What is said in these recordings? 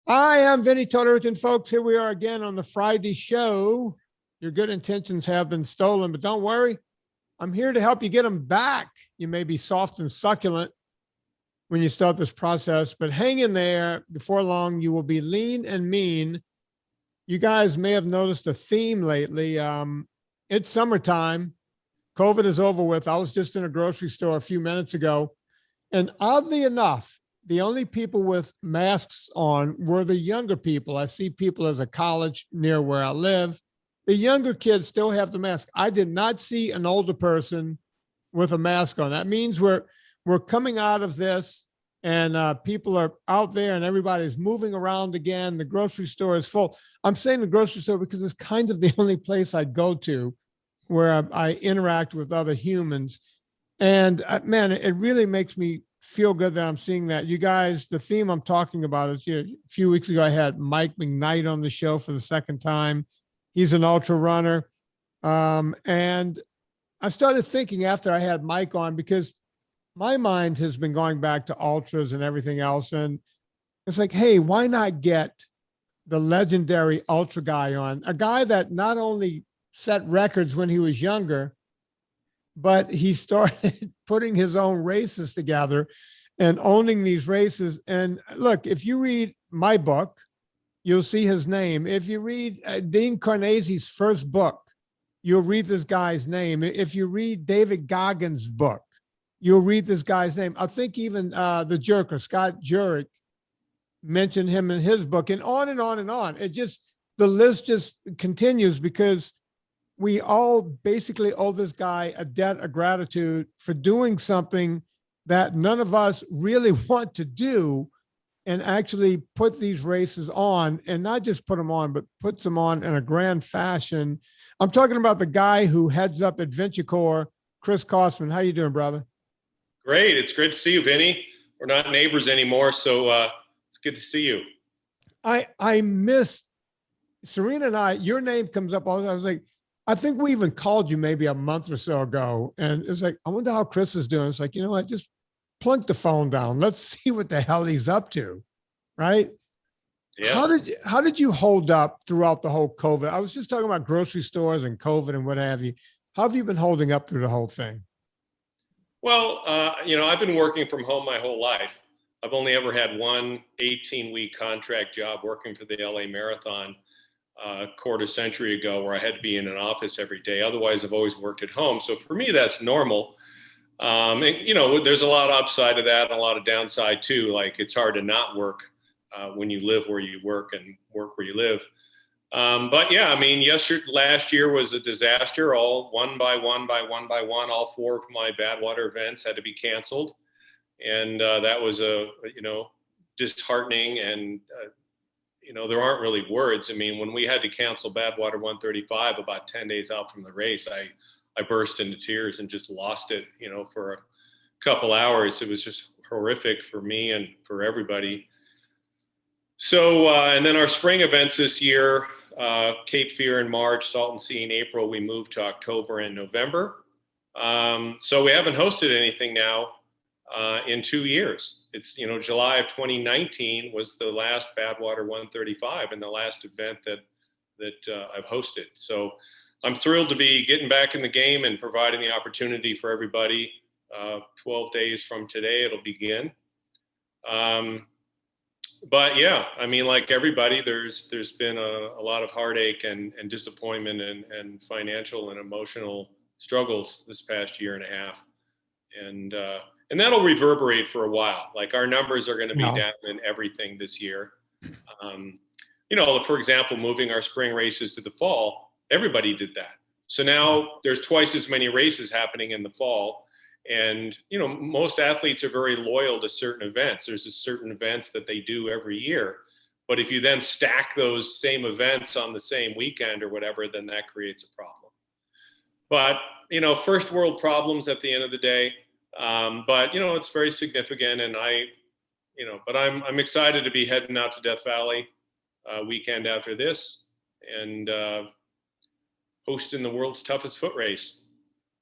I am Vinnie Totterton, folks. Here we are again on the Friday show. Your good intentions have been stolen, but don't worry. I'm here to help you get them back. You may be soft and succulent when you start this process, but hang in there. Before long, you will be lean and mean. You guys may have noticed a theme lately. It's summertime. COVID is over with. I was just in a grocery store a few minutes ago, and oddly enough, the only people with masks on were the younger people. I see people as a college near where I live. The younger kids still have the mask. I did not see an older person with a mask on. That means we're coming out of this, and people are out there and everybody's moving around again. The grocery store is full. I'm saying the grocery store because it's kind of the only place I go to where I interact with other humans. And man, it really makes me feel good that I'm seeing that. You guys, the theme I'm talking about is, a few weeks ago, I had Mike McKnight on the show for the second time. He's an ultra runner. And I started thinking after I had Mike on, because my mind has been going back to ultras and everything else. And it's like, hey, why not get the legendary ultra guy on? A guy that not only set records when he was younger, but he started putting his own races together and owning these races. And look, if you read my book, you'll see his name. If you read Dean Carnese's first book, you'll read this guy's name. If you read David Goggins' book, you'll read this guy's name. I think even the Jerker, Scott Jurek, mentioned him in his book, and on and on and on. The list just continues, because we all basically owe this guy a debt of gratitude for doing something that none of us really want to do, and actually put these races on, and not just put them on, but puts them on in a grand fashion. I'm talking about the guy who heads up Adventure Corps, Chris Kostman. How you doing, brother? Great. It's great to see you, Vinny. We're not neighbors anymore, so it's good to see you. I miss Serena and I. Your name comes up all the time. I was like, I think we even called you maybe a month or so ago, and it's like, I wonder how Chris is doing. It's like, you know what? Just plunk the phone down. Let's see what the hell he's up to, right? Yeah. How did you hold up throughout the whole COVID? I was just talking about grocery stores and COVID and what have you. How have you been holding up through the whole thing? Well, I've been working from home my whole life. I've only ever had one 18-week contract job working for the LA Marathon a quarter century ago, where I had to be in an office every day. Otherwise, I've always worked at home. So for me, that's normal. And, there's a lot of upside of that and a lot of downside too. Like, it's hard to not work when you live where you work and work where you live. But yeah, last year was a disaster. All one by one, all four of my Badwater events had to be canceled. And that was disheartening. And, there aren't really words. When we had to cancel Badwater 135 about 10 days out from the race, I burst into tears and just lost it, for a couple hours. It was just horrific for me and for everybody. So, and then our spring events this year, Cape Fear in March, Salton Sea in April, we moved to October and November. So we haven't hosted anything now in 2 years. It's, July of 2019 was the last Badwater 135 and the last event that I've hosted. So I'm thrilled to be getting back in the game and providing the opportunity for everybody. 12 days from today, it'll begin. But yeah, like everybody, there's been a lot of heartache and disappointment and financial and emotional struggles this past year and a half. And that'll reverberate for a while. Like, our numbers are going to be down in everything this year. For example, moving our spring races to the fall, everybody did that. So now there's twice as many races happening in the fall. And, most athletes are very loyal to certain events. There's a certain events that they do every year. But if you then stack those same events on the same weekend or whatever, then that creates a problem. But, first world problems at the end of the day. But, it's very significant. And but I'm excited to be heading out to Death Valley weekend after this and hosting the world's toughest foot race.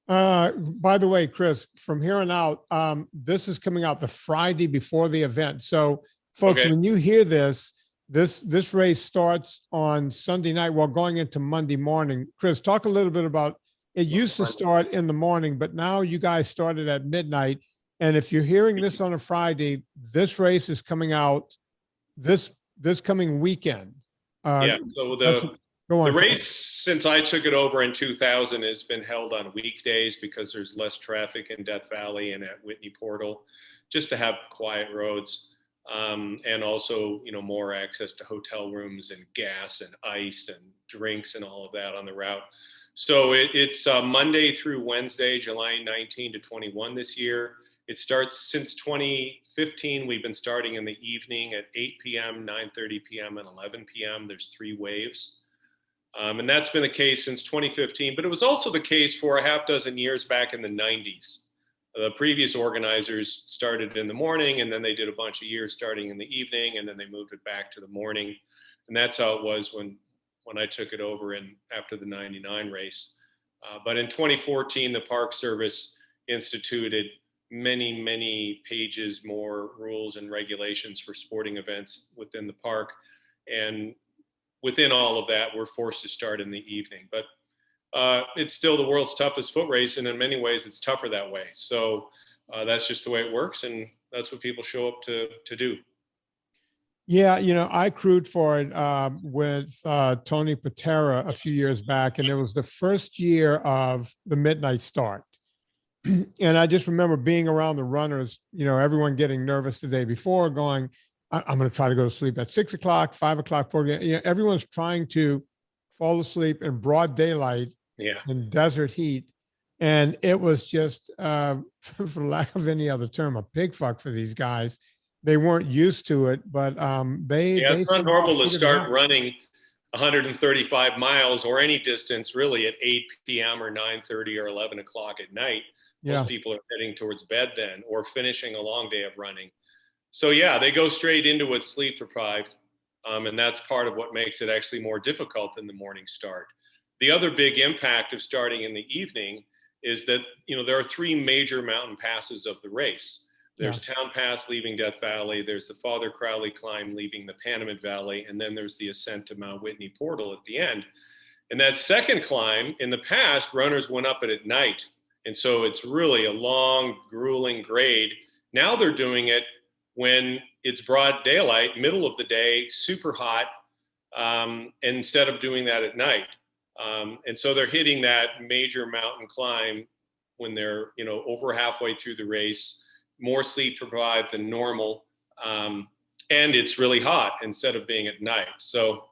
By the way, Chris, from here on out, this is coming out the Friday before the event. So folks, when you hear this, This race starts on Sunday night while going into Monday morning. Chris, talk a little bit about it. Used to start in the morning, but now you guys started at midnight. And if you're hearing this on a Friday, this race is coming out this coming weekend. So the race, since I took it over in 2000, has been held on weekdays because there's less traffic in Death Valley and at Whitney Portal, just to have quiet roads. And also, more access to hotel rooms and gas and ice and drinks and all of that on the route. So it's Monday through Wednesday, July 19 to 21 this year. It starts since 2015. We've been starting in the evening at 8 p.m., 9:30 p.m., and 11 p.m. There's 3 waves. And that's been the case since 2015. But it was also the case for a half dozen years back in the 90s. The previous organizers started in the morning, and then they did a bunch of years starting in the evening, and then they moved it back to the morning. And that's how it was when I took it over after the 99 race. But in 2014, the Park Service instituted many pages more rules and regulations for sporting events within the park. And within all of that, we're forced to start in the evening. But it's still the world's toughest foot race, and in many ways it's tougher that way. So that's just the way it works, and that's what people show up to do. Yeah, I crewed for it with Tony Patera a few years back, and it was the first year of the midnight start. And I just remember being around the runners, everyone getting nervous the day before, going, I'm going to try to go to sleep at 6 o'clock, 5 o'clock, 4 o'clock. Everyone's trying to fall asleep in broad daylight in desert heat. And it was just, for lack of any other term, a pig fuck for these guys. They weren't used to it, but it's not normal to start running 135 miles or any distance really at 8 p.m. or 9:30 or 11 o'clock at night. Most people are heading towards bed then, or finishing a long day of running. So they go straight into it sleep deprived. And that's part of what makes it actually more difficult than the morning start. The other big impact of starting in the evening is that, there are 3 major mountain passes of the race. There's Town Pass leaving Death Valley. There's the Father Crowley climb leaving the Panamint Valley. And then there's the ascent to Mount Whitney Portal at the end. And that second climb, in the past, runners went up it at night. And so it's really a long, grueling grade. Now they're doing it when it's broad daylight, middle of the day, super hot, instead of doing that at night. And so they're hitting that major mountain climb when they're, over halfway through the race, more sleep deprived than normal. And it's really hot instead of being at night. So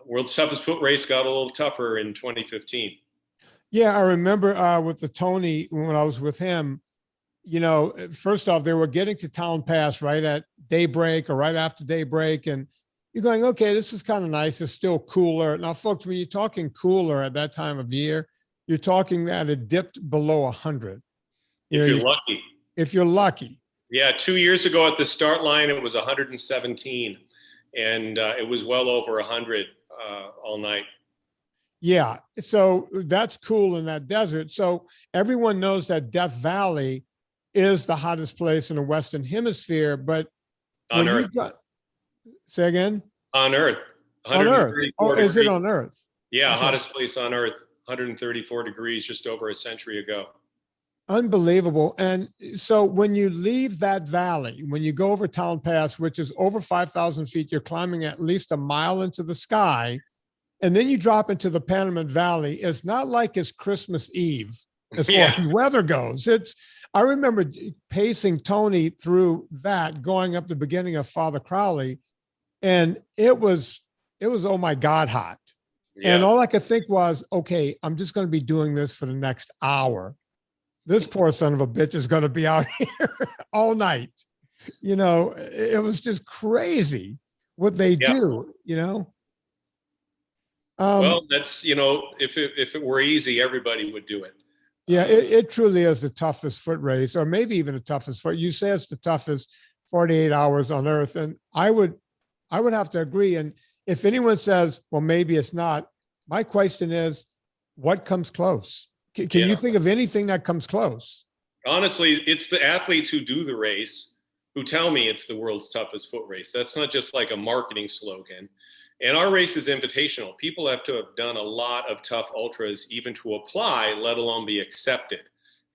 World's Toughest Foot Race got a little tougher in 2015. Yeah, I remember with the Tony, when I was with him, first off, they were getting to Town Pass right at daybreak or right after daybreak. And you're going, okay, this is kind of nice. It's still cooler. Now, folks, when you're talking cooler at that time of year, you're talking that it dipped below 100. If you're lucky. If you're lucky. Yeah, 2 years ago at the start line, it was 117. And it was well over 100 all night. Yeah, so that's cool in that desert. So everyone knows that Death Valley is the hottest place in the Western Hemisphere, but on Earth. Say again? On Earth. On Earth. Oh, is it on Earth? Yeah, okay. Hottest place on Earth, 134 degrees just over a century ago. Unbelievable. And so when you leave that valley, when you go over Town Pass, which is over 5,000 feet, you're climbing at least a mile into the sky, and then you drop into the Panamint Valley. It's not like it's Christmas Eve as far as weather goes. I remember pacing Tony through that, going up the beginning of Father Crowley, and it was oh my God, hot. Yeah. And all I could think was, okay, I'm just going to be doing this for the next hour. This poor son of a bitch is going to be out here all night. It was just crazy what they do, well, that's, if it were easy, everybody would do it. Yeah, it truly is the toughest foot race, or maybe even the toughest foot. You say it's the toughest 48 hours on Earth, and I would have to agree. And if anyone says, well, maybe it's not, my question is, what comes close? Can you think of anything that comes close? Honestly, it's the athletes who do the race who tell me it's the world's toughest foot race. That's not just like a marketing slogan. And our race is invitational. People have to have done a lot of tough ultras even to apply, let alone be accepted.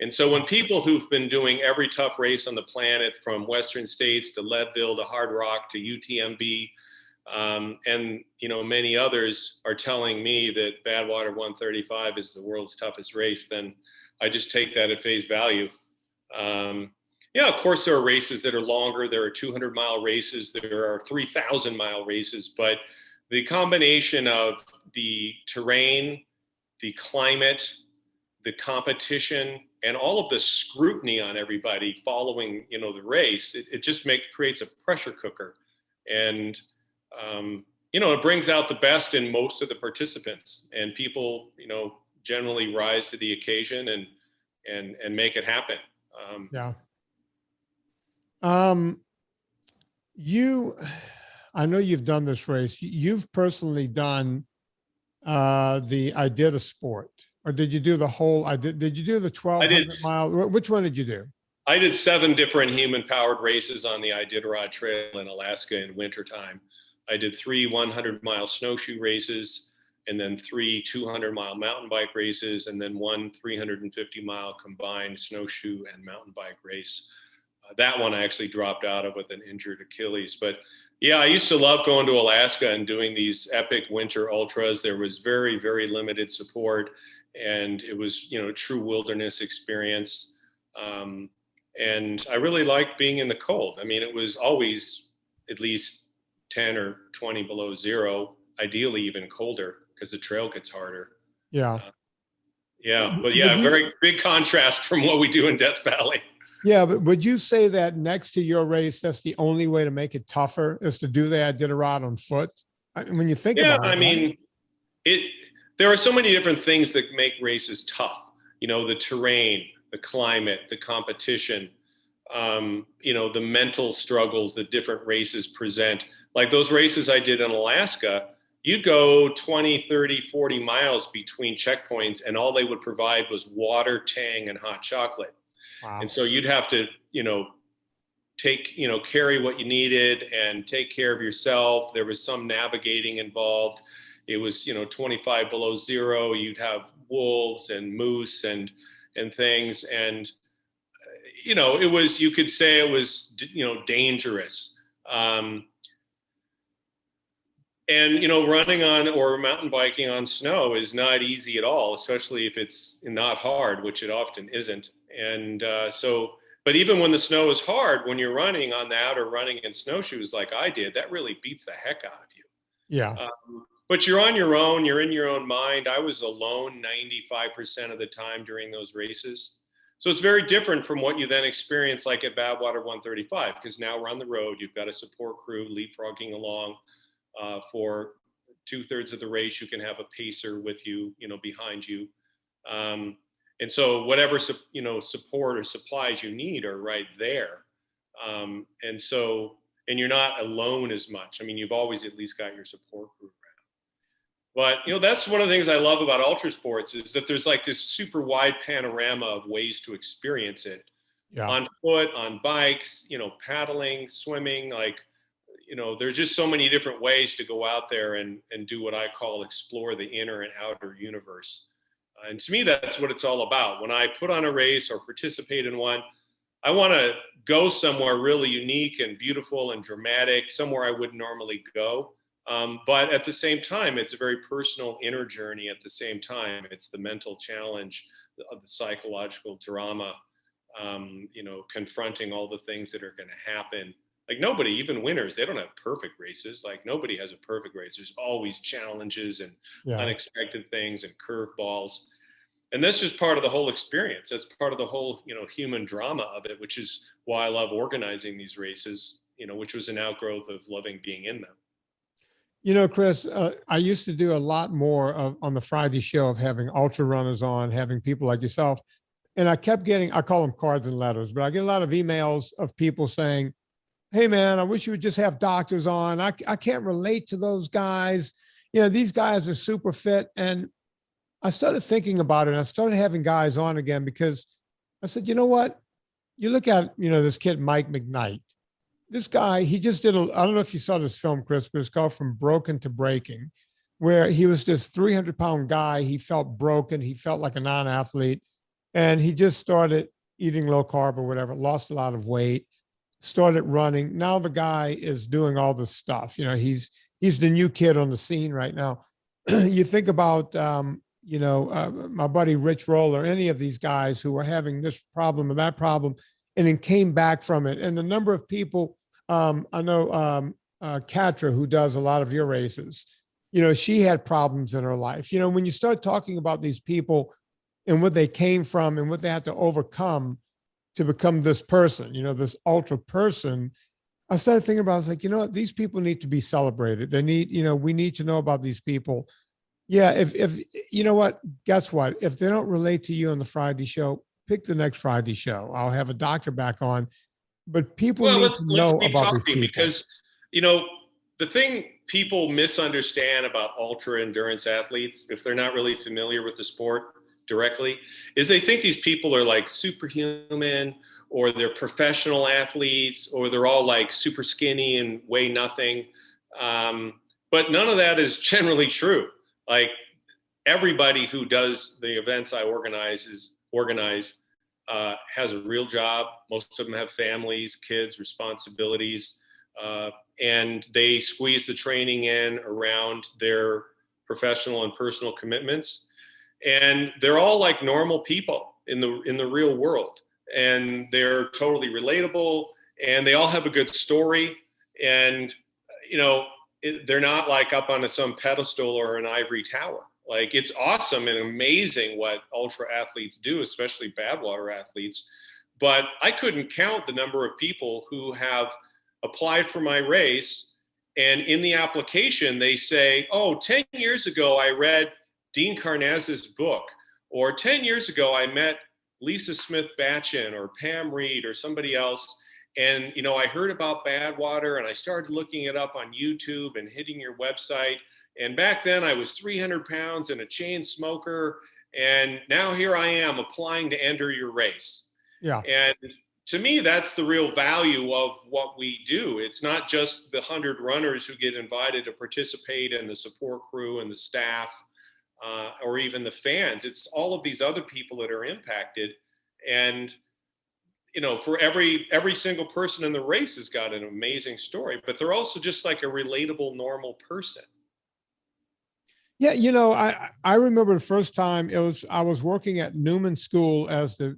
And so when people who've been doing every tough race on the planet, from Western States to Leadville to Hard Rock to UTMB, and many others are telling me that Badwater 135 is the world's toughest race, then I just take that at face value. Yeah, of course there are races that are longer. There are 200-mile races. There are 3,000-mile races. But the combination of the terrain, the climate, the competition, and all of the scrutiny on everybody following, the race, it just creates a pressure cooker. And, it brings out the best in most of the participants, and people, generally rise to the occasion and make it happen. Yeah. I know you've done this race. You've personally done the I Did a Sport, or did you do the whole? Did you do the 1,200 mile? Which one did you do? I did 7 different human-powered races on the Iditarod Trail in Alaska in wintertime. I did 3 100-mile snowshoe races, and then 3 200-mile mountain bike races, and then 1 350-mile combined snowshoe and mountain bike race. That one I actually dropped out of with an injured Achilles. But yeah, I used to love going to Alaska and doing these epic winter ultras. There was very, very limited support, and it was, a true wilderness experience. And I really liked being in the cold. I mean, it was always at least 10 or 20 below zero, ideally even colder, because the trail gets harder. Yeah. But yeah, very big contrast from what we do in Death Valley. Yeah, but would you say that next to your race, that's the only way to make it tougher is to do the Iditarod on foot? When you think about it. I mean, there are so many different things that make races tough. The terrain, the climate, the competition, the mental struggles that different races present. Like those races I did in Alaska, you'd go 20, 30, 40 miles between checkpoints, and all they would provide was water, Tang, and hot chocolate. Wow. And so you'd have to, carry what you needed and take care of yourself. There was some navigating involved. It was, 25 below zero. You'd have wolves and moose and things. And, it was, you could say it was, dangerous. And, running on or mountain biking on snow is not easy at all, especially if it's not hard, which it often isn't. And but even when the snow is hard, when you're running on that or running in snowshoes like I did, that really beats the heck out of you. Yeah. But you're on your own, you're in your own mind. I was alone 95% of the time during those races. So it's very different from what you then experience like at Badwater 135, because now we're on the road. You've got a support crew leapfrogging along for 2/3 of the race. You can have a pacer with you, behind you. And so whatever, support or supplies you need are right there. And you're not alone as much. I mean, you've always at least got your support crew around. But, that's one of the things I love about ultra sports is that there's like this super wide panorama of ways to experience it. Yeah. On foot, on bikes, paddling, swimming, there's just so many different ways to go out there and do what I call explore the inner and outer universe. And to me, that's what it's all about. When I put on a race or participate in one, I want to go somewhere really unique and beautiful and dramatic, somewhere I wouldn't normally go. But at the same time, it's a very personal inner journey at the same time. It's the mental challenge of the psychological drama, confronting all the things that are going to happen. Like nobody, even winners, they don't have perfect races. Like nobody has a perfect race. There's always challenges and unexpected things and curveballs. And that's just part of the whole experience. That's part of the whole, human drama of it, which is why I love organizing these races, which was an outgrowth of loving being in them. Chris, I used to do a lot more on the Friday show of having ultra runners on, having people like yourself. And I kept getting, I call them cards and letters, but I get a lot of emails of people saying, hey man, I wish you would just have doctors on. I can't relate to those guys. These guys are super fit. And I started thinking about it, and I started having guys on again because I said, you know what? You look at, this kid, Mike McKnight. this guy, he just did I don't know if you saw this film, Chris, but it's called From Broken to Breaking, where he was this 300-pound guy. He felt broken. He felt like a non-athlete. And he just started eating low carb or whatever, lost a lot of weight, started running. Now the guy is doing all this stuff. You know, he's the new kid on the scene right now. You think about, my buddy Rich Roller, any of these guys who were having this problem or that problem, and then came back from it. And the number of people, I know Katra, who does a lot of your races, she had problems in her life. When you start talking about these people and what they came from and what they had to overcome to become this person, this ultra person, I started thinking about, I was like, these people need to be celebrated. They need, we need to know about these people. Yeah. If you know what, guess what? If they don't relate to you on the Friday show, pick the next Friday show. I'll have a doctor back on, but people need to know about these people. Because, the thing people misunderstand about ultra endurance athletes, if they're not really familiar with the sport directly, is they think these people are like superhuman, or they're professional athletes, or they're all like super skinny and weigh nothing. But none of that is generally true. Like, everybody who does the events I organize has a real job. Most of them have families, kids, responsibilities, and they squeeze the training in around their professional and personal commitments. And they're all like normal people in the real world, and they're totally relatable, and they all have a good story. And they're not like up on some pedestal or an ivory tower. Like, it's awesome and amazing what ultra athletes do, especially Badwater athletes. But I couldn't count the number of people who have applied for my race, and in the application they say, 10 years ago I read Dean Karnazes' book, or 10 years ago I met Lisa Smith Batchin or Pam Reed or somebody else, and I heard about Badwater and I started looking it up on YouTube and hitting your website. And back then I was 300 pounds and a chain smoker. And now here I am applying to enter your race. Yeah. And to me, that's the real value of what we do. It's not just the 100 runners who get invited to participate, and the support crew and the staff, or even the fans. It's all of these other people that are impacted. And, for every single person in the race has got an amazing story, but they're also just like a relatable, normal person. Yeah, I remember the first time I was working at Newman School as the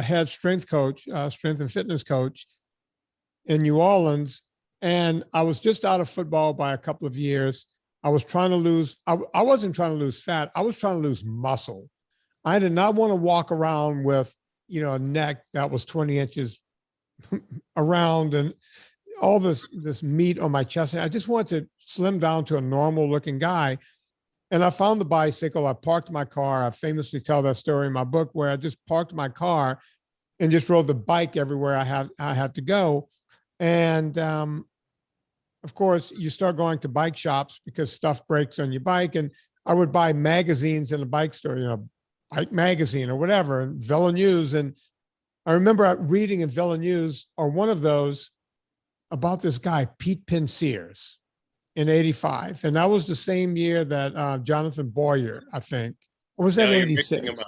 head strength and fitness coach in New Orleans, and I was just out of football by a couple of years. I was trying to lose. I wasn't trying to lose fat. I was trying to lose muscle. I did not want to walk around with a neck that was 20 inches around and all this meat on my chest. And I just wanted to slim down to a normal looking guy. And I found the bicycle. I parked my car. I famously tell that story in my book, where I just parked my car and just rode the bike everywhere I had to go. And of course, you start going to bike shops because stuff breaks on your bike. And I would buy magazines in a bike store, Bike Magazine or whatever, and Velo News. And I remember reading in Velo News, or one of those, about this guy, Pete Penseers, in 85. And that was the same year that Jonathan Boyer, I think. Or was that 86?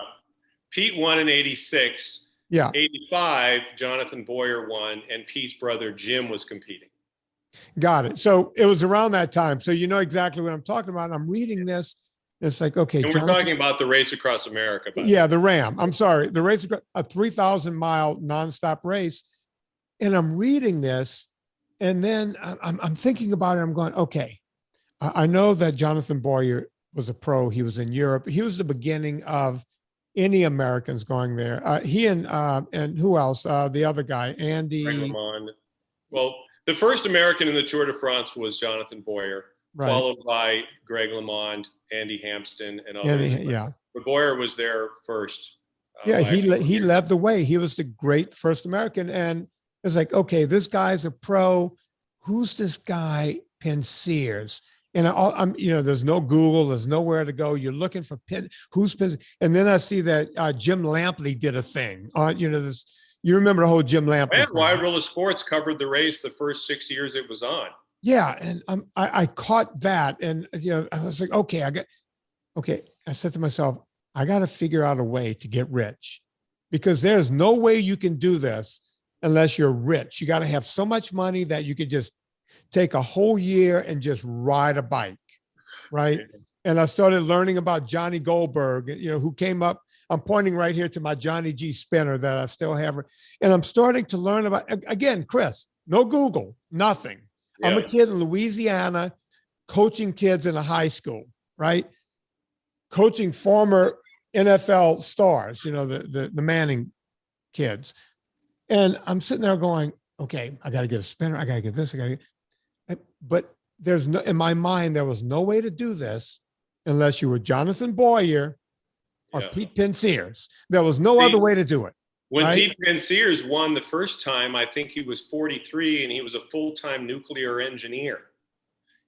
Pete won in 86. Yeah. 85, Jonathan Boyer won, and Pete's brother Jim was competing. Got it. So it was around that time. So you know exactly what I'm talking about. And I'm reading this. It's like, okay. And we're talking about the race across America. Yeah, the Ram. I'm sorry. The race, a 3,000-mile nonstop race. And I'm reading this. And then I'm thinking about it. I'm going, okay, I know that Jonathan Boyer was a pro. He was in Europe. He was the beginning of any Americans going there. He and who else? The other guy, Andy. Greg LeMond. Well, the first American in the Tour de France was Jonathan Boyer, right, followed by Greg LeMond, Andy Hampston, and others. Yeah. But Boyer was there first. Yeah, he led the way. He was the great first American. And it's like, okay, this guy's a pro. Who's this guy, Penseers? And I'm, there's no Google, there's nowhere to go. You're looking for who's Penseers. And then I see that Jim Lampley did a thing on, this You remember the whole Jim Lampley And thing. Wide World of Sports covered the race the first 6 years it was on. Yeah, and I caught that, and I was like, okay, I said to myself, I got to figure out a way to get rich, because there's no way you can do this unless you're rich. You got to have so much money that you could just take a whole year and just ride a bike, right? And I started learning about Johnny Goldberg, who came up. I'm pointing right here to my Johnny G spinner that I still have. And I'm starting to learn about, again, Chris, no Google, nothing. Yeah. I'm a kid in Louisiana coaching kids in a high school, right? Coaching former NFL stars, the Manning kids. And I'm sitting there going, okay, I got to get a spinner. I got to get this. But there's no, in my mind, there was no way to do this unless you were Jonathan Boyer or Pete Pensears. There was no other way to do it. When Pete Pensears won the first time, I think he was 43 and he was a full-time nuclear engineer.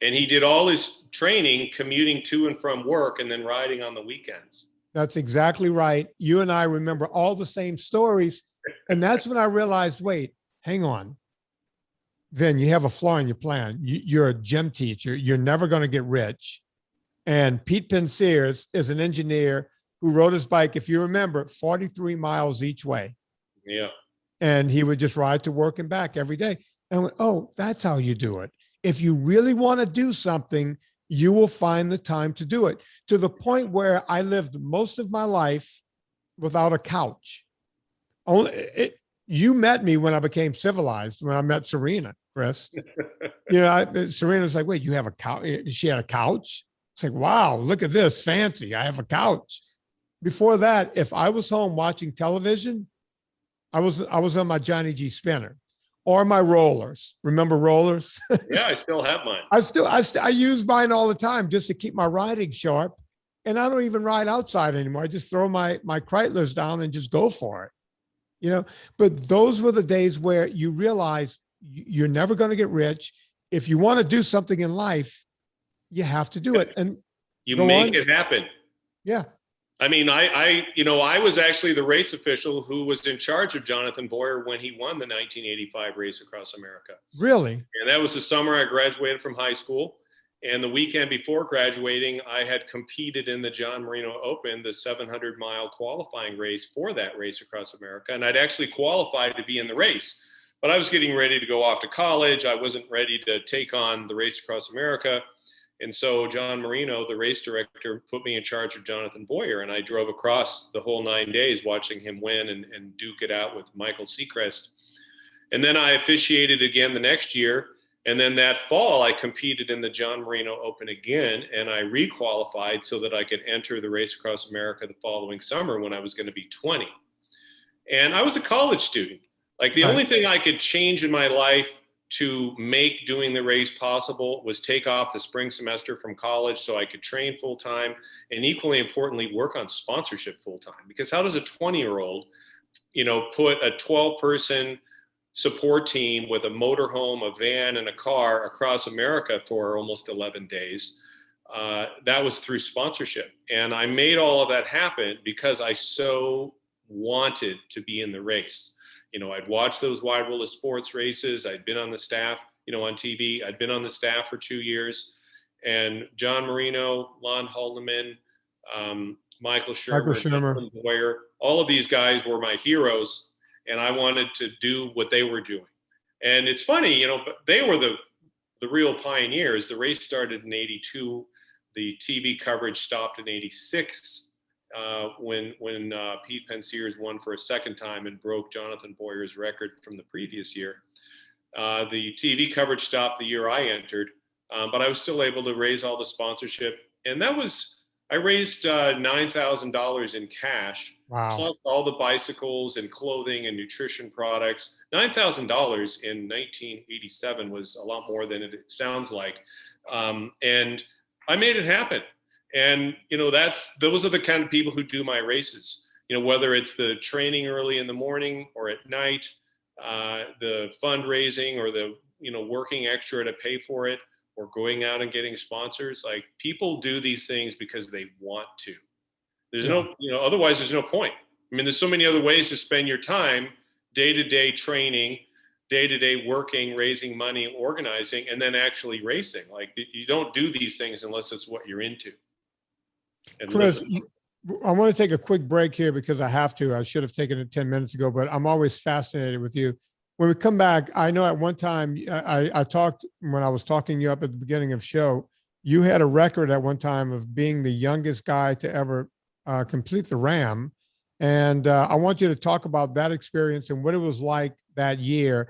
And he did all his training commuting to and from work and then riding on the weekends. That's exactly right. You and I remember all the same stories. And that's when I realized, wait, hang on. Vin, you have a flaw in your plan. You're a gym teacher. You're never going to get rich. And Pete Pensears is an engineer who rode his bike, if you remember, 43 miles each way. Yeah. And he would just ride to work and back every day. And I went, oh, that's how you do it. If you really want to do something, you will find the time to do it, to the point where I lived most of my life without a couch. You met me when I became civilized, when I met Serena, Chris. Serena was like, wait, you have a couch? She had a couch? It's like, wow, look at this, fancy. I have a couch. Before that, if I was home watching television, I was on my Johnny G spinner or my rollers. Remember rollers? Yeah, I still have mine. I use mine all the time just to keep my riding sharp. And I don't even ride outside anymore. I just throw my Kreitlers down and just go for it. But those were the days where you realize you're never going to get rich. If you want to do something in life, you have to do it. And you make it happen. Yeah. I mean, I was actually the race official who was in charge of Jonathan Boyer when he won the 1985 race across America. Really? And that was the summer I graduated from high school. And the weekend before graduating, I had competed in the John Marino Open, the 700-mile qualifying race for that race across America. And I'd actually qualified to be in the race. But I was getting ready to go off to college. I wasn't ready to take on the race across America. And so John Marino, the race director, put me in charge of Jonathan Boyer. And I drove across the whole 9 days watching him win and duke it out with Michael Seacrest. And then I officiated again the next year. And then that fall, I competed in the John Marino Open again, and I requalified so that I could enter the race across America the following summer when I was going to be 20. And I was a college student. Like the only thing I could change in my life to make doing the race possible was take off the spring semester from college so I could train full time, and equally importantly, work on sponsorship full time. Because how does a 20-year-old, put a 12-person support team with a motorhome, a van, and a car across America for almost 11 days? That was through sponsorship. And I made all of that happen because I so wanted to be in the race. I'd watched those Wide World of Sports races. I'd been on the staff, on TV. I'd been on the staff for 2 years. And John Marino, Lon Haldeman, Michael Shermer, Boyer, all of these guys were my heroes. And I wanted to do what they were doing. And it's funny, but they were the real pioneers. The race started in 82. The TV coverage stopped in 86 when Pete Pensears won for a second time and broke Jonathan Boyer's record from the previous year. The TV coverage stopped the year I entered, but I was still able to raise all the sponsorship. And I raised $9,000 in cash, plus all the bicycles and clothing and nutrition products. $9,000 in 1987 was a lot more than it sounds like. And I made it happen. And, those are the kind of people who do my races, whether it's the training early in the morning or at night, the fundraising or the, working extra to pay for it, or going out and getting sponsors. Like, people do these things because they want to. There's no, otherwise there's no point. I mean, there's so many other ways to spend your time day-to-day training, day-to-day working, raising money, organizing, and then actually racing. Like, you don't do these things unless it's what you're into. And Chris, I want to take a quick break here because I have to. I should have taken it 10 minutes ago, but I'm always fascinated with you. When we come back, I know at one time I talked, when I was talking you up at the beginning of the show, you had a record at one time of being the youngest guy to ever complete the RAM. And I want you to talk about that experience and what it was like that year.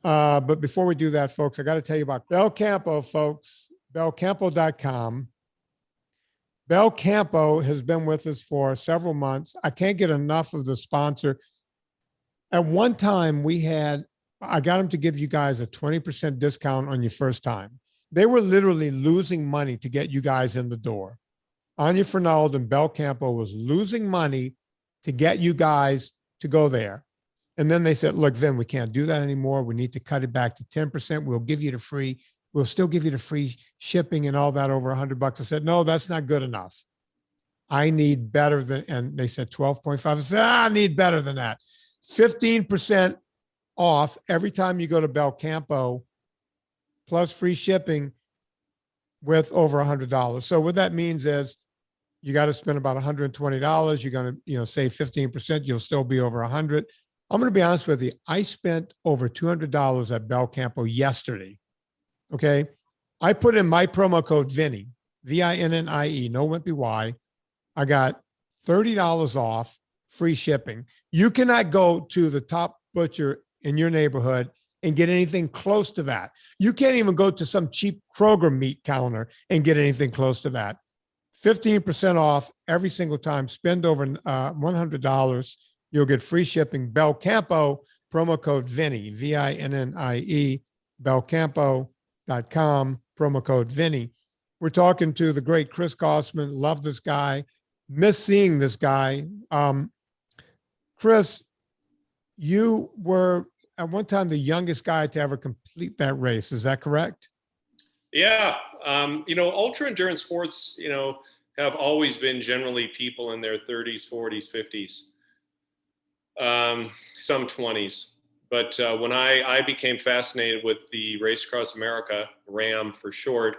But before we do that, folks, I got to tell you about Belcampo, folks, belcampo.com. Belcampo has been with us for several months. I can't get enough of the sponsor. At one time, I got them to give you guys a 20% discount on your first time. They were literally losing money to get you guys in the door. Anya Fernald and Belcampo was losing money to get you guys to go there. And then they said, look, Vin, we can't do that anymore. We need to cut it back to 10%. We'll still give you the free shipping and all that over $100. I said, no, that's not good enough. I need better than, and they said 12.5. I said, I need better than that. 15% off every time you go to Belcampo, plus free shipping with over $100. So what that means is you got to spend about $120. You're going to, save 15%. You'll still be over 100. I'm going to be honest with you. I spent over $200 at Belcampo yesterday. Okay. I put in my promo code Vinnie, Vinnie, no wimpy Y. I got $30 off, free shipping. You cannot go to the top butcher in your neighborhood and get anything close to that. You can't even go to some cheap Kroger meat counter and get anything close to that. 15% off every single time. Spend over $100. You'll get free shipping. Belcampo, promo code Vinnie, Vinnie, belcampo.com, promo code Vinnie. We're talking to the great Chris Kostman. Love this guy. Miss seeing this guy. Chris, you were at one time the youngest guy to ever complete that race. Is that correct? Yeah. Ultra endurance sports, have always been generally people in their 30s, 40s, 50s, some 20s. But when I became fascinated with the Race Across America, RAM for short,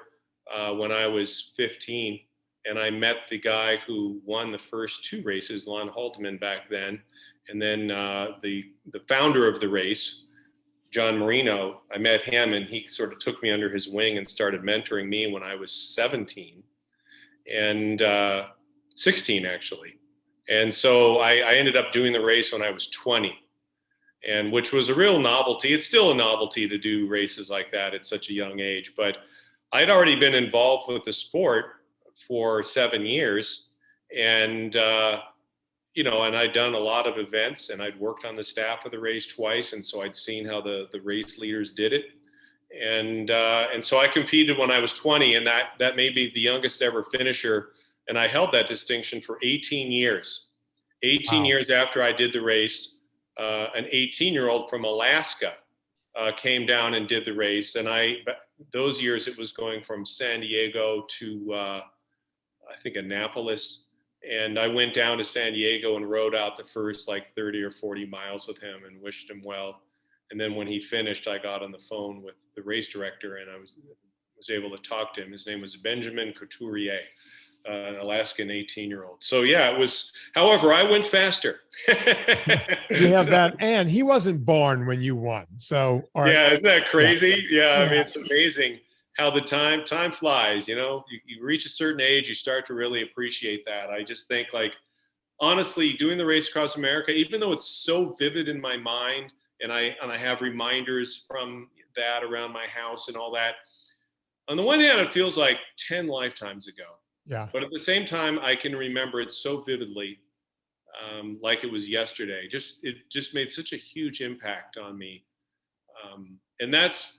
when I was 15, and I met the guy who won the first two races, Lon Haldeman back then, and then the founder of the race, John Marino, I met him, and he sort of took me under his wing and started mentoring me when I was 17 and 16, actually. And so I ended up doing the race when I was 20, and which was a real novelty. It's still a novelty to do races like that at such a young age. But I'd already been involved with the sport for 7 years, and and I'd done a lot of events, and I'd worked on the staff of the race twice, and so I'd seen how the race leaders did it, and so I competed when I was 20, and that made me the youngest ever finisher, and I held that distinction for 18 years. 18 years after I did the race, an 18-year-old from Alaska came down and did the race, and those years it was going from San Diego to I think Annapolis. And I went down to San Diego and rode out the first 30 or 40 miles with him and wished him well. And then when he finished, I got on the phone with the race director, and I was able to talk to him. His name was Benjamin Couturier, an Alaskan 18-year-old. So yeah, it was, however, I went faster. You have that, and he wasn't born when you won. So yeah, isn't that crazy? Yeah. I mean, it's amazing how the time flies. You reach a certain age, you start to really appreciate that. I just think, honestly, doing the Race Across America, even though it's so vivid in my mind, and I have reminders from that around my house and all that, on the one hand, it feels like 10 lifetimes ago. Yeah. But at the same time, I can remember it so vividly, like it was yesterday. It just made such a huge impact on me. And that's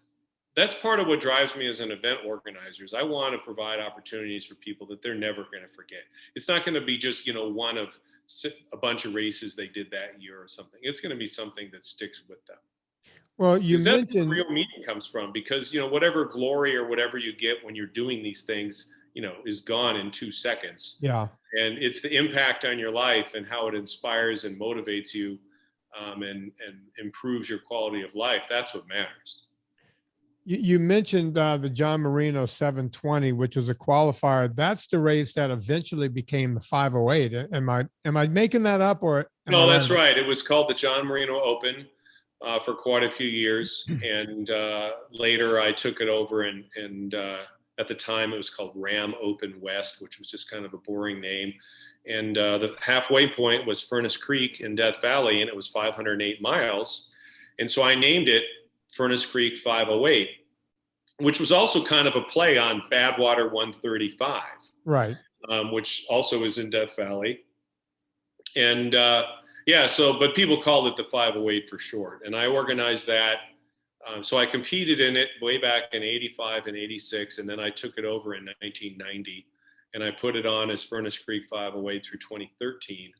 part of what drives me as an event organizer. Is I want to provide opportunities for people that they're never going to forget. It's not going to be just, one of a bunch of races they did that year or something. It's going to be something that sticks with them. Well, you mentioned that's where real meaning comes from, because, whatever glory or whatever you get when you're doing these things, is gone in 2 seconds. Yeah. And it's the impact on your life and how it inspires and motivates you and improves your quality of life, that's what matters. You mentioned the John Marino 720, which was a qualifier. That's the race that eventually became the 508. Am I making that up, or no? That's right. It was called the John Marino Open for quite a few years, and later I took it over, and at the time it was called Ram Open West, which was just kind of a boring name. And the halfway point was Furnace Creek in Death Valley, and it was 508 miles. And so I named it Furnace Creek 508, which was also kind of a play on Badwater 135, right? Which also is in Death Valley. And but people called it the 508 for short. And I organized that. So I competed in it way back in 85 and 86, and then I took it over in 1990. And I put it on as Furnace Creek 508 through 2013.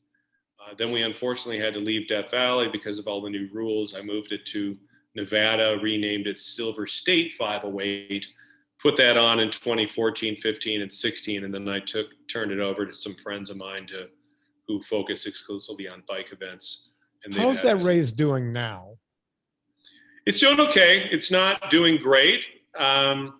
Then we unfortunately had to leave Death Valley because of all the new rules. I moved it to Nevada, renamed it Silver State 508, put that on in 2014, 15, and 16, and then I turned it over to some friends of mine who focus exclusively on bike events. And how's that race doing now? It's doing okay. It's not doing great. The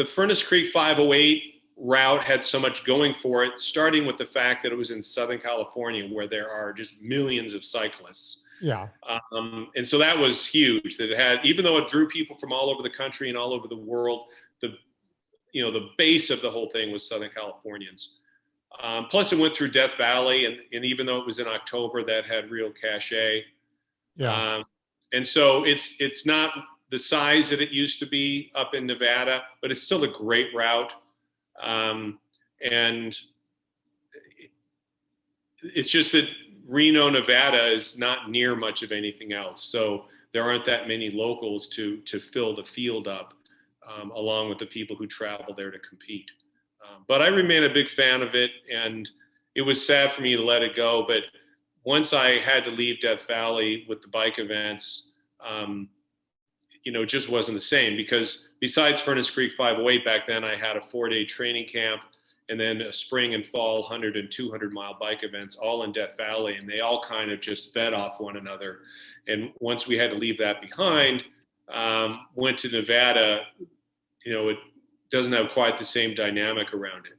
Furnace Creek 508 route had so much going for it, starting with the fact that it was in Southern California, where there are just millions of cyclists. Yeah. And so that was huge, that it had, even though it drew people from all over the country and all over the world, the base of the whole thing was Southern Californians. Plus it went through Death Valley, and even though it was in October, that had real cachet. Yeah. And so it's not the size that it used to be up in Nevada, but it's still a great route. And it's just that Reno, Nevada is not near much of anything else. So there aren't that many locals to fill the field up, along with the people who travel there to compete. But I remain a big fan of it, and it was sad for me to let it go. But once I had to leave Death Valley with the bike events, it just wasn't the same, because besides Furnace Creek 508 back then, I had a 4-day training camp and then a spring and fall 100 and 200 mile bike events all in Death Valley. And they all kind of just fed off one another. And once we had to leave that behind, went to Nevada, it doesn't have quite the same dynamic around it.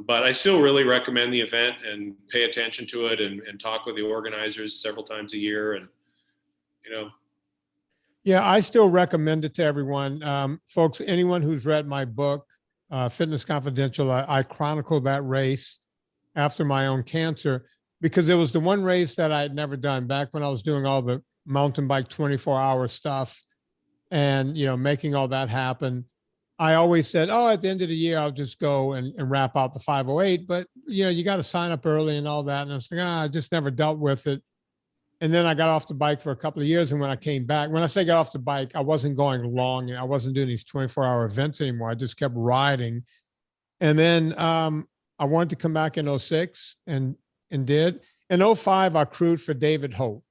But I still really recommend the event and pay attention to it and talk with the organizers several times a year. And, Yeah, I still recommend it to everyone. Folks, anyone who's read my book, Fitness Confidential, I chronicled that race after my own cancer, because it was the one race that I had never done back when I was doing all the mountain bike 24-hour stuff and, making all that happen. I always said, at the end of the year, I'll just go and wrap out the 508. But, you got to sign up early and all that. And I was like, I just never dealt with it. And then I got off the bike for a couple of years. And when I came back, when I say got off the bike, I wasn't going long and I wasn't doing these 24-hour events anymore. I just kept riding. And then I wanted to come back in 06 and did. In 05, I crewed for David Holt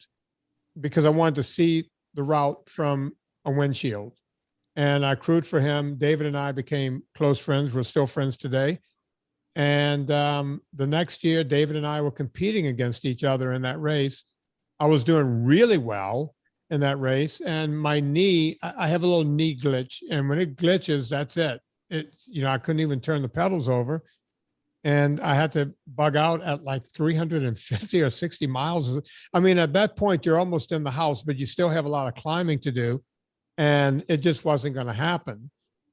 because I wanted to see the route from a windshield. And I crewed for him. David and I became close friends. We're still friends today. And the next year, David and I were competing against each other in that race. I was doing really well in that race, and my knee, I have a little knee glitch, and when it glitches, that's it. I couldn't even turn the pedals over, and I had to bug out at like 350 or 60 miles. I mean, at that point, you're almost in the house, but you still have a lot of climbing to do, and it just wasn't going to happen.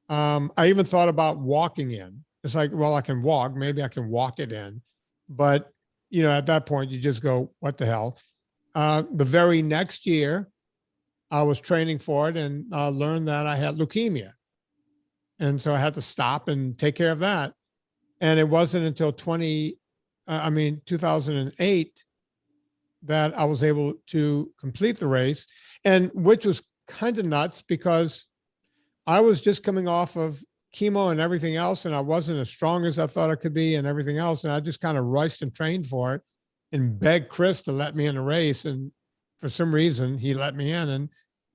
I even thought about walking in. It's like, well, I can walk. Maybe I can walk it in. But, at that point, you just go, what the hell? The very next year, I was training for it and learned that I had leukemia. And so I had to stop and take care of that. And it wasn't until 2008 that I was able to complete the race, and which was kind of nuts because I was just coming off of chemo and everything else, and I wasn't as strong as I thought I could be and everything else. And I just kind of rushed and trained for it and begged Chris to let me in the race. And for some reason, he let me in. And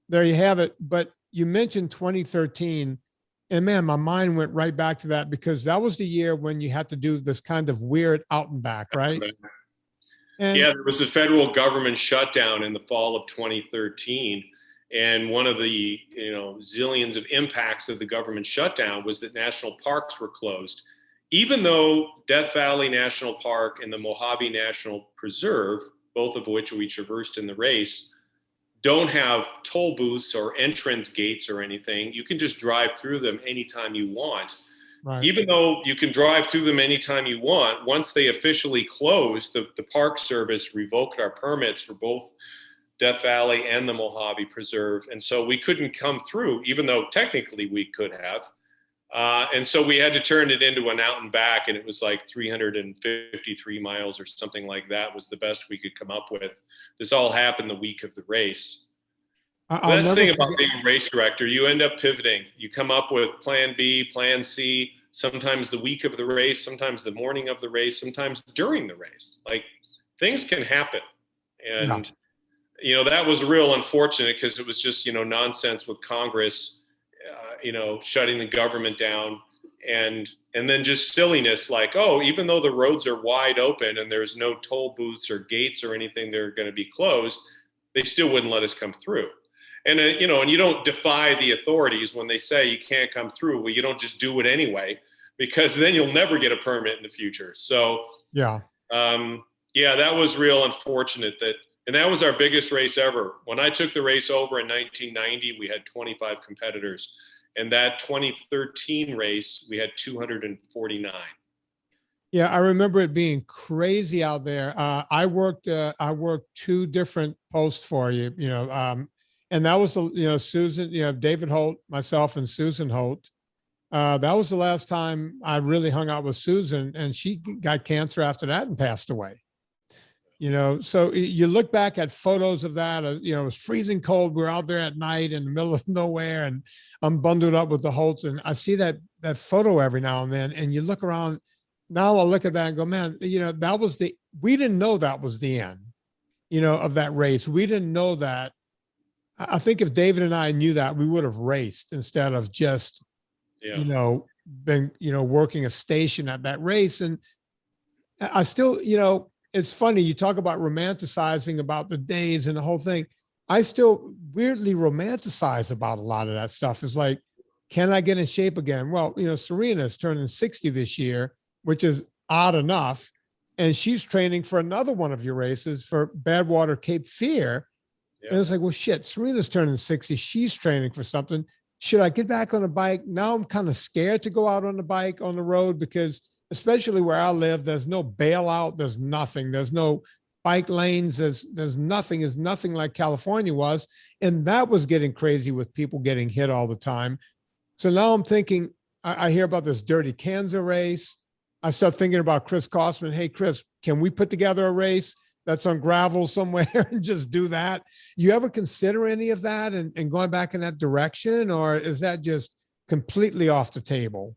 there you have it. But you mentioned 2013. And man, my mind went right back to that because that was the year when you had to do this kind of weird out and back, right? And Yeah, there was a federal government shutdown in the fall of 2013. And one of the zillions of impacts of the government shutdown was that national parks were closed. Even though Death Valley National Park and the Mojave National Preserve, both of which we traversed in the race, don't have toll booths or entrance gates or anything, you can just drive through them anytime you want. right. Even though you can drive through them anytime you want, once they officially closed, the Park Service revoked our permits for both Death Valley and the Mojave Preserve. And so we couldn't come through, even though technically we could have. And so we had to turn it into an out and back, and it was like 353 miles or something like that was the best we could come up with. This all happened the week of the race. That's the thing about being a race director. You end up pivoting. You come up with plan B, plan C, sometimes the week of the race, sometimes the morning of the race, sometimes during the race. Like, things can happen. And, that was real unfortunate because it was just, nonsense with Congress, shutting the government down. And then just silliness like, oh, even though the roads are wide open and there's no toll booths or gates or anything that are going to be closed, they still wouldn't let us come through. And, and you don't defy the authorities when they say you can't come through. Well, you don't just do it anyway, because then you'll never get a permit in the future. So, that was real unfortunate and that was our biggest race ever. When I took the race over in 1990, we had 25 competitors. And that 2013 race, we had 249. Yeah, I remember it being crazy out there. I worked 2 different posts for you, and that was, Susan, David Holt, myself, and Susan Holt. That was the last time I really hung out with Susan, and she got cancer after that and passed away. So you look back at photos of that, it was freezing cold. We're out there at night in the middle of nowhere, and I'm bundled up with the Holts, and I see that photo every now and then, and you look around. Now I'll look at that and go, man, we didn't know that was the end, of that race. We didn't know that. I think if David and I knew that, we would have raced instead of just, been, working a station at that race. And I still, it's funny. You talk about romanticizing about the days and the whole thing. I still weirdly romanticize about a lot of that stuff. It's like, can I get in shape again? Well, Serena's turning 60 this year, which is odd enough. And she's training for another one of your races for Badwater Cape Fear. Yeah. And it's like, well, shit, Serena's turning 60. She's training for something. Should I get back on a bike? Now I'm kind of scared to go out on the bike on the road because especially where I live, there's no bailout. There's nothing. There's no bike lanes. There's nothing. It's nothing like California was. And that was getting crazy with people getting hit all the time. So now I'm thinking, I hear about this Dirty Kansas race. I start thinking about Chris Kostman. Hey, Chris, can we put together a race that's on gravel somewhere and just do that? You ever consider any of that and going back in that direction, or is that just completely off the table?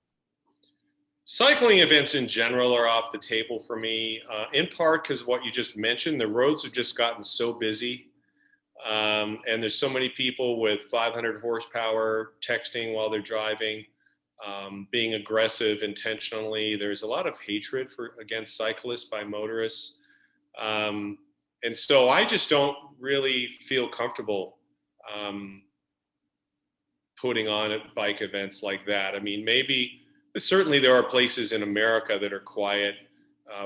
Cycling events in general are off the table for me, in part because of what you just mentioned. The roads have just gotten so busy, and there's so many people with 500 horsepower texting while they're driving, being aggressive intentionally. There's a lot of hatred against cyclists by motorists. And so I just don't really feel comfortable putting on bike events like that. I mean, certainly there are places in America that are quiet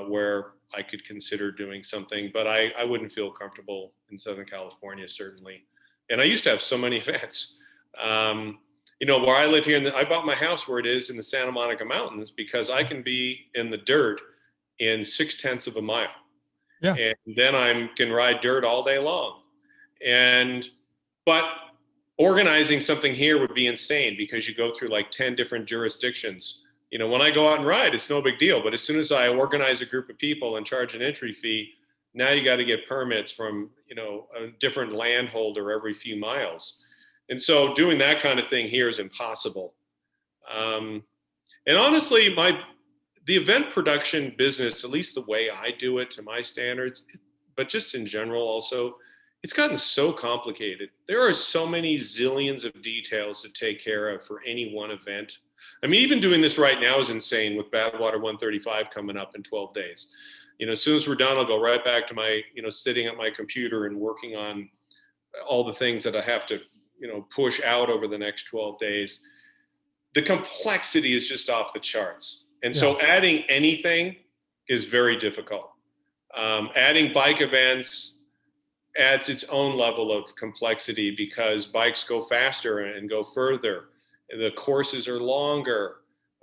where I could consider doing something, but I wouldn't feel comfortable in Southern California, certainly. And I used to have so many events. Where I live here, I bought my house where it is in the Santa Monica Mountains because I can be in the dirt in 0.6 of a mile. Yeah. And then I can ride dirt all day long. But organizing something here would be insane because you go through like 10 different jurisdictions. When I go out and ride, it's no big deal. But as soon as I organize a group of people and charge an entry fee, now you got to get permits from, a different landholder every few miles. And so doing that kind of thing here is impossible. And honestly, the event production business, at least the way I do it to my standards, but just in general also, it's gotten so complicated. There are so many zillions of details to take care of for any one event. I mean, even doing this right now is insane with Badwater 135 coming up in 12 days. as soon as we're done, I'll go right back to my, sitting at my computer and working on all the things that I have to, push out over the next 12 days. The complexity is just off the charts. And so adding anything is very difficult. Adding bike events adds its own level of complexity because bikes go faster and go further. The courses are longer.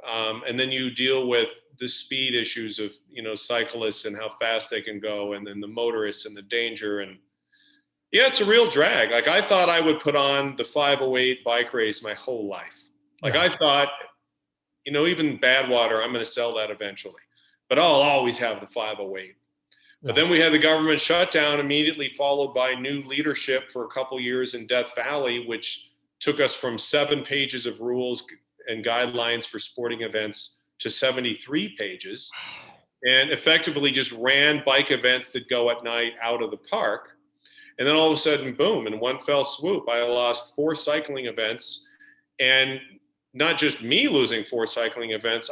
And then you deal with the speed issues of, cyclists and how fast they can go, and then the motorists and the danger. And yeah, it's a real drag. Like, I thought I would put on the 508 bike race my whole life. Like, I thought, even Badwater, I'm going to sell that eventually, but I'll always have the 508. But then we had the government shutdown immediately followed by new leadership for a couple years in Death Valley, which took us from 7 pages of rules and guidelines for sporting events to 73 pages, and effectively just ran bike events that go at night out of the park. And then all of a sudden, boom, in one fell swoop, I lost 4 cycling events. And not just me losing 4 cycling events,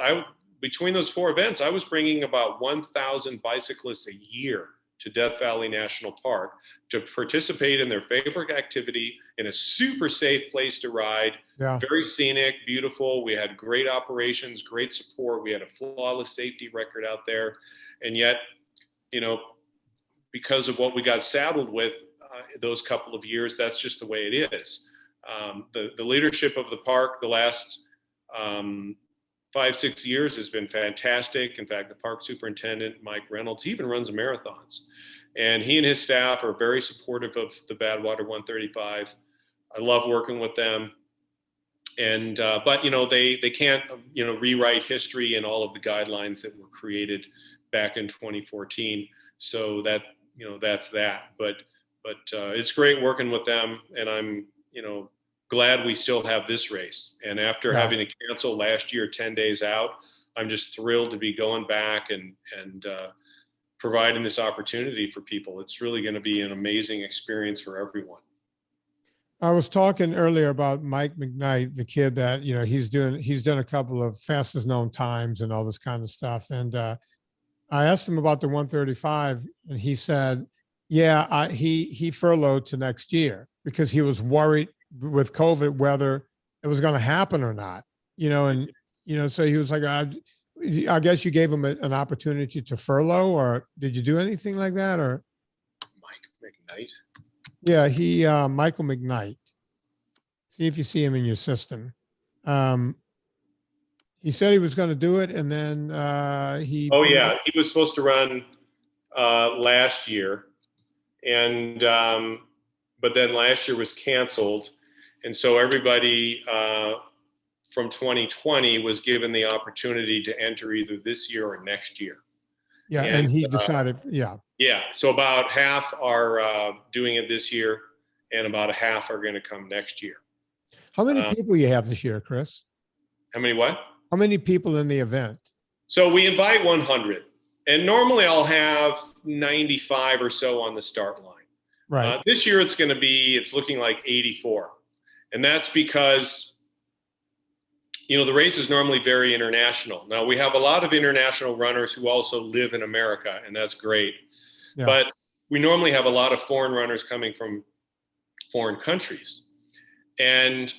between those 4 events, I was bringing about 1,000 bicyclists a year to Death Valley National Park to participate in their favorite activity in a super safe place to ride. Very scenic, beautiful. We had great operations, great support. We had a flawless safety record out there. And yet, because of what we got saddled with those couple of years, that's just the way it is. The leadership of the park the last 5-6 years has been fantastic. In fact, the park superintendent, Mike Reynolds, he even runs marathons. And he and his staff are very supportive of the Badwater 135. I love working with them. And, but, they can't, rewrite history and all of the guidelines that were created back in 2014. So that, that's that. But it's great working with them. And I'm, glad we still have this race. And after having to cancel last year 10 days out, I'm just thrilled to be going back and providing this opportunity for people. It's really going to be an amazing experience for everyone. I was talking earlier about Mike McKnight, the kid that, he's done a couple of fastest known times and all this kind of stuff. And I asked him about the 135, and he said, he furloughed to next year because he was worried with COVID whether it was going to happen or not, so he was like, I guess you gave him an opportunity to furlough, or did you do anything like that? Or Mike McKnight? Yeah, Michael McKnight. See if you see him in your system. He said he was going to do it, and then he was supposed to run last year, and but then last year was canceled, and so everybody from 2020 was given the opportunity to enter either this year or next year. And he decided, so about half are doing it this year, and about a half are going to come next year. How many people you have this year, Chris? How many what? How many people in the event? So we invite 100, and normally I'll have 95 or so on the start line. Right. This year it's looking like 84. And that's because, the race is normally very international. Now, we have a lot of international runners who also live in America, and that's great. Yeah. But we normally have a lot of foreign runners coming from foreign countries. And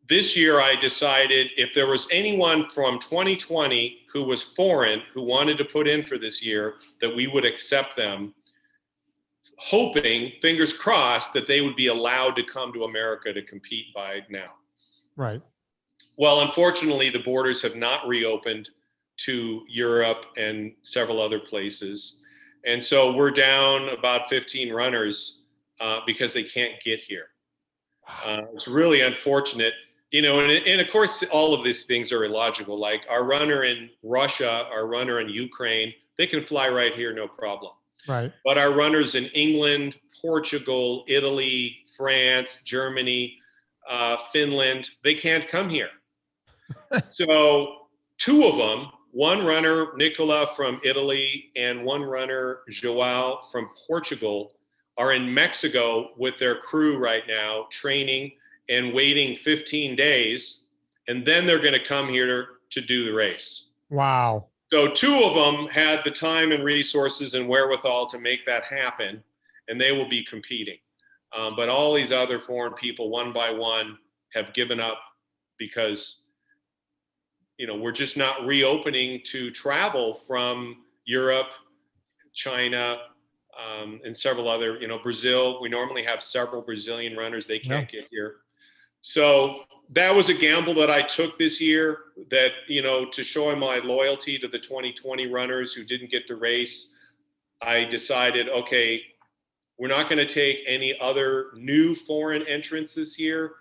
this year I decided if there was anyone from 2020 who was foreign, who wanted to put in for this year, that we would accept them, hoping, fingers crossed, that they would be allowed to come to America to compete by now. Right. Well, unfortunately, the borders have not reopened to Europe and several other places. And so we're down about 15 runners because they can't get here. It's really unfortunate. And of course, all of these things are illogical. Like our runner in Russia, our runner in Ukraine, they can fly right here, no problem. Right. But our runners in England, Portugal, Italy, France, Germany, Finland, they can't come here. So 2 of them, one runner, Nicola from Italy, and one runner, Joao from Portugal, are in Mexico with their crew right now, training and waiting 15 days. And then they're going to come here to do the race. Wow. So two of them had the time and resources and wherewithal to make that happen, and they will be competing. But all these other foreign people, one by one, have given up because, we're just not reopening to travel from Europe, China, and several other, Brazil. We normally have several Brazilian runners. They can't get here. So that was a gamble that I took this year, that, to show my loyalty to the 2020 runners who didn't get to race. I decided, okay, we're not going to take any other new foreign entrants this year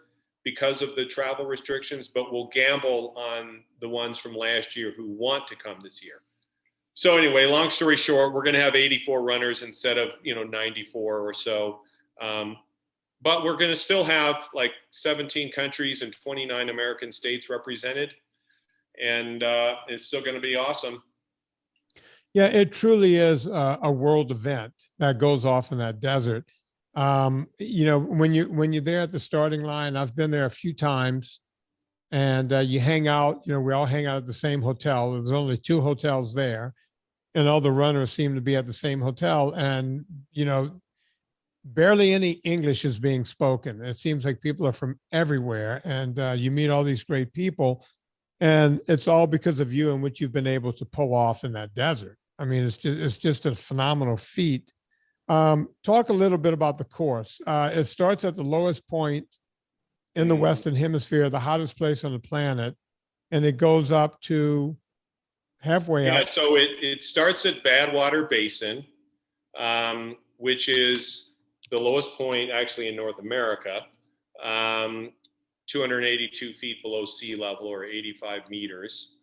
because of the travel restrictions, but we'll gamble on the ones from last year who want to come this year. So anyway, long story short, we're going to have 84 runners instead of, 94 or so. But we're going to still have like 17 countries and 29 American states represented. And it's still going to be awesome. Yeah, it truly is a world event that goes off in that desert. When you're there at the starting line, I've been there a few times, and you hang out. We all hang out at the same hotel. There's only 2 hotels there, and all the runners seem to be at the same hotel. And barely any English is being spoken. It seems like people are from everywhere, and you meet all these great people, and it's all because of you and what you've been able to pull off in that desert. I mean, it's just a phenomenal feat. Talk a little bit about the course. It starts at the lowest point in the Western Hemisphere, the hottest place on the planet, and it goes up to halfway up. Yeah, so it starts at Badwater Basin, which is the lowest point actually in North America, 282 feet below sea level, or 85 meters.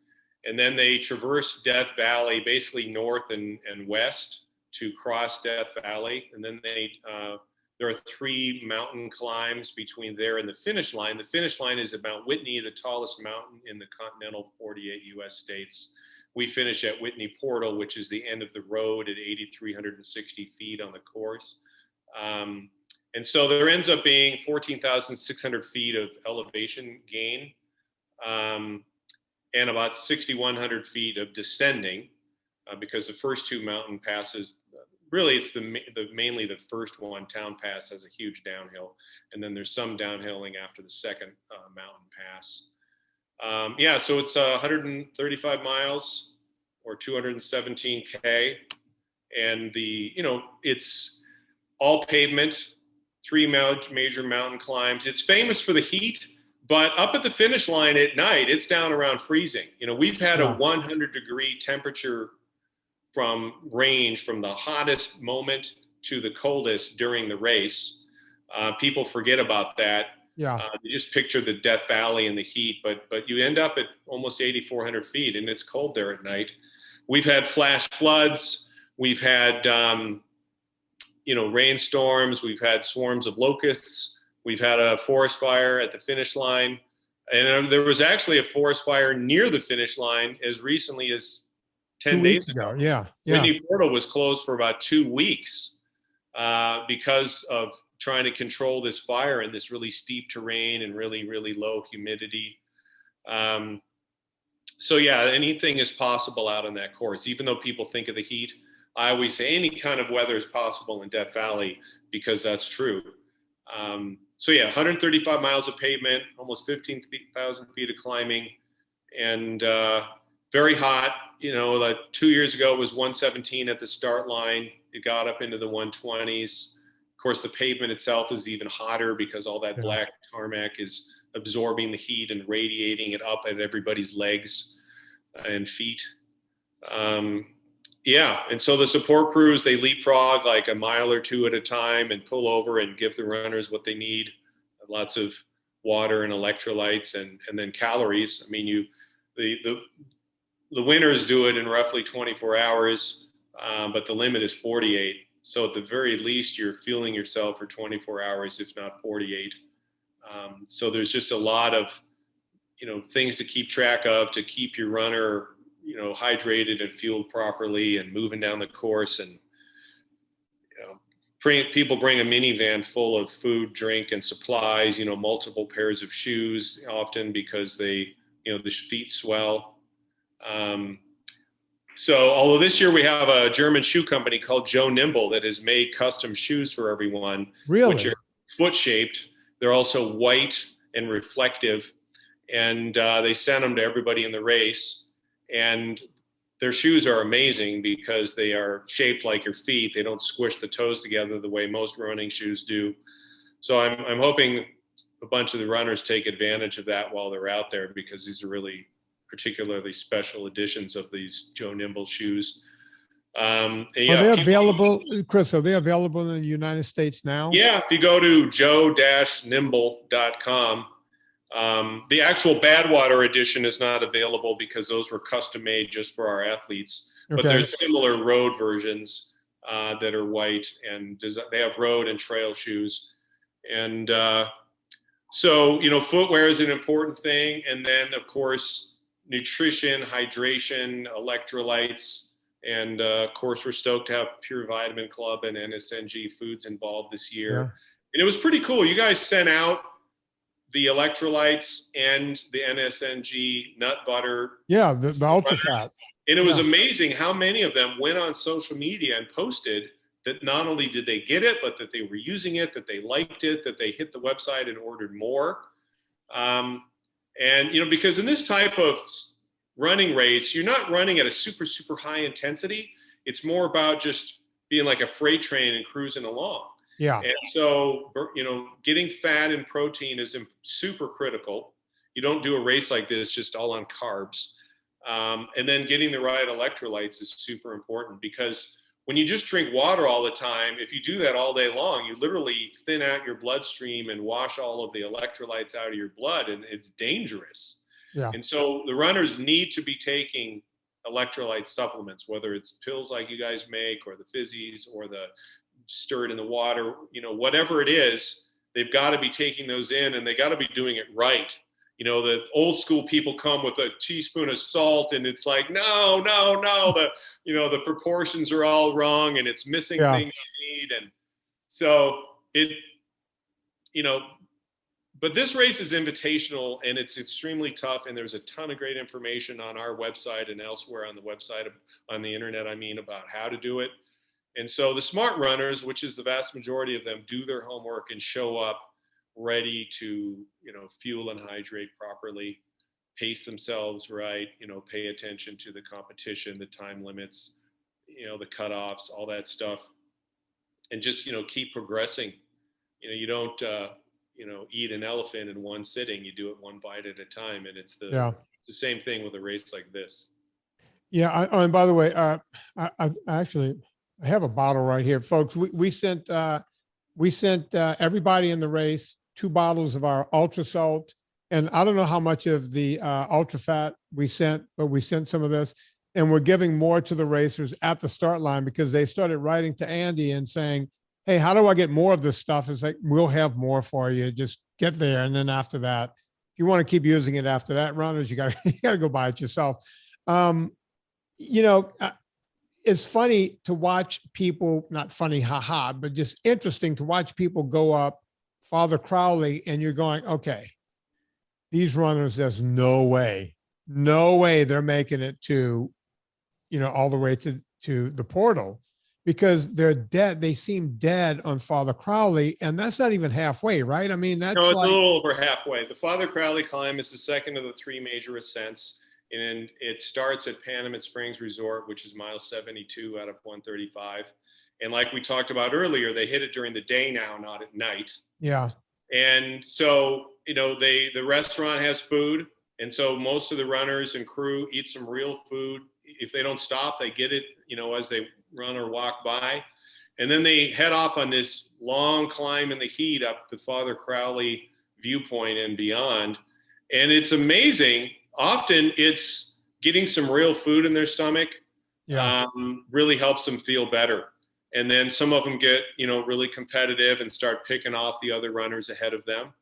And then they traverse Death Valley, basically north and west, to cross Death Valley. And then there are 3 mountain climbs between there and the finish line. The finish line is at Mount Whitney, the tallest mountain in the continental 48 US states. We finish at Whitney Portal, which is the end of the road at 8,360 feet on the course. And so there ends up being 14,600 feet of elevation gain, and about 6,100 feet of descending, because the first 2 mountain passes, really it's mainly the first one, Town Pass, has a huge downhill, and then there's some downhilling after the second mountain pass. So it's 135 miles or 217K, and it's all pavement, 3 major mountain climbs. It's famous for the heat, but up at the finish line at night, it's down around freezing. We've had a 100-degree temperature range from the hottest moment to the coldest during the race. People forget about that. Yeah. You just picture the Death Valley and the heat, but you end up at almost 8,400 feet, and it's cold there at night. We've had flash floods. We've had, rainstorms. We've had swarms of locusts. We've had a forest fire at the finish line. And there was actually a forest fire near the finish line as recently as 10 days ago. Yeah. Whitney Portal was closed for about 2 weeks because of trying to control this fire in this really steep terrain and really, really low humidity. Anything is possible out on that course. Even though people think of the heat, I always say any kind of weather is possible in Death Valley, because that's true. 135 miles of pavement, almost 15,000 feet of climbing, and very hot. 2 years ago it was 117 at the start line. It got up into the 120s. Of course, the pavement itself is even hotter because all that black tarmac is absorbing the heat and radiating it up at everybody's legs and feet. And so the support crews, they leapfrog like a mile or 2 at a time and pull over and give the runners what they need. Lots of water and electrolytes and then calories. I mean, the winners do it in roughly 24 hours, but the limit is 48. So at the very least, you're fueling yourself for 24 hours, if not 48. So there's just a lot of, things to keep track of to keep your runner, hydrated and fueled properly and moving down the course. And, people bring a minivan full of food, drink, and supplies, multiple pairs of shoes, often because the feet swell. So, although this year we have a German shoe company called Joe Nimble that has made custom shoes for everyone, Really? which are foot shaped. They're also white and reflective, and they sent them to everybody in the race. And their shoes are amazing because they are shaped like your feet. They don't squish the toes together the way most running shoes do. So I'm hoping a bunch of the runners take advantage of that while they're out there, because these are really particularly special editions of these Joe Nimble shoes. Are they available, Chris? Are they available in the United States now? Yeah, if you go to joe-nimble.com, the actual Badwater edition is not available because those were custom made just for our athletes. Okay. But there's similar road versions that are white, and they have road and trail shoes. And so, footwear is an important thing. And then, of course, nutrition, hydration, electrolytes. And, of course, we're stoked to have Pure Vitamin Club and NSNG Foods involved this year. Yeah. And it was pretty cool. You guys sent out the electrolytes and the NSNG nut butter. Yeah, the ultra fat. And it was amazing how many of them went on social media and posted that not only did they get it, but that they were using it, that they liked it, that they hit the website and ordered more. And, because in this type of running race, you're not running at a super, super high intensity. It's more about just being like a freight train and cruising along. Yeah. And so, getting fat and protein is super critical. You don't do a race like this just all on carbs. And then getting the right electrolytes is super important, because when you just drink water all the time, if you do that all day long, you literally thin out your bloodstream and wash all of the electrolytes out of your blood, and it's dangerous. Yeah. And so the runners need to be taking electrolyte supplements, whether it's pills like you guys make, or the fizzies, or the stir it in the water, whatever it is, they've got to be taking those in, and they got to be doing it right. The old school people come with a teaspoon of salt, and it's like, no, the proportions are all wrong, and it's missing things you need. And so but this race is invitational, and it's extremely tough. And there's a ton of great information on our website and elsewhere on the website, on the internet, about how to do it. And so the smart runners, which is the vast majority of them, do their homework and show up ready to, fuel and hydrate properly, pace themselves right, pay attention to the competition, the time limits, the cutoffs, all that stuff, and just, keep progressing. You don't, eat an elephant in one sitting. You do it one bite at a time. And it's the same thing with a race like this. Yeah. And by the way, I have a bottle right here, folks. We sent everybody in the race 2 bottles of our Ultra Salt, and I don't know how much of the Ultra Fat we sent, but we sent some of this, and we're giving more to the racers at the start line, because they started writing to Andy and saying, "Hey, how do I get more of this stuff?" It's like, we'll have more for you. Just get there, and then after that, if you want to keep using it after that, runners, you got to go buy it yourself. It's funny to watch people, not funny, haha, but just interesting to watch people go up Father Crowley, and you're going, okay, these runners, there's no way they're making it to, all the way to the portal, because they're dead. They seem dead on Father Crowley, and that's not even halfway, right? That's no, it's a little over halfway. The Father Crowley climb is the second of the 3 major ascents. And it starts at Panamint Springs Resort, which is mile 72 out of 135. And like we talked about earlier, they hit it during the day now, not at night. Yeah. And so, the restaurant has food. And so most of the runners and crew eat some real food. If they don't stop, they get it, as they run or walk by. And then they head off on this long climb in the heat up the Father Crowley viewpoint and beyond. And it's amazing. Often it's getting some real food in their stomach really helps them feel better. And then some of them get, really competitive and start picking off the other runners ahead of them.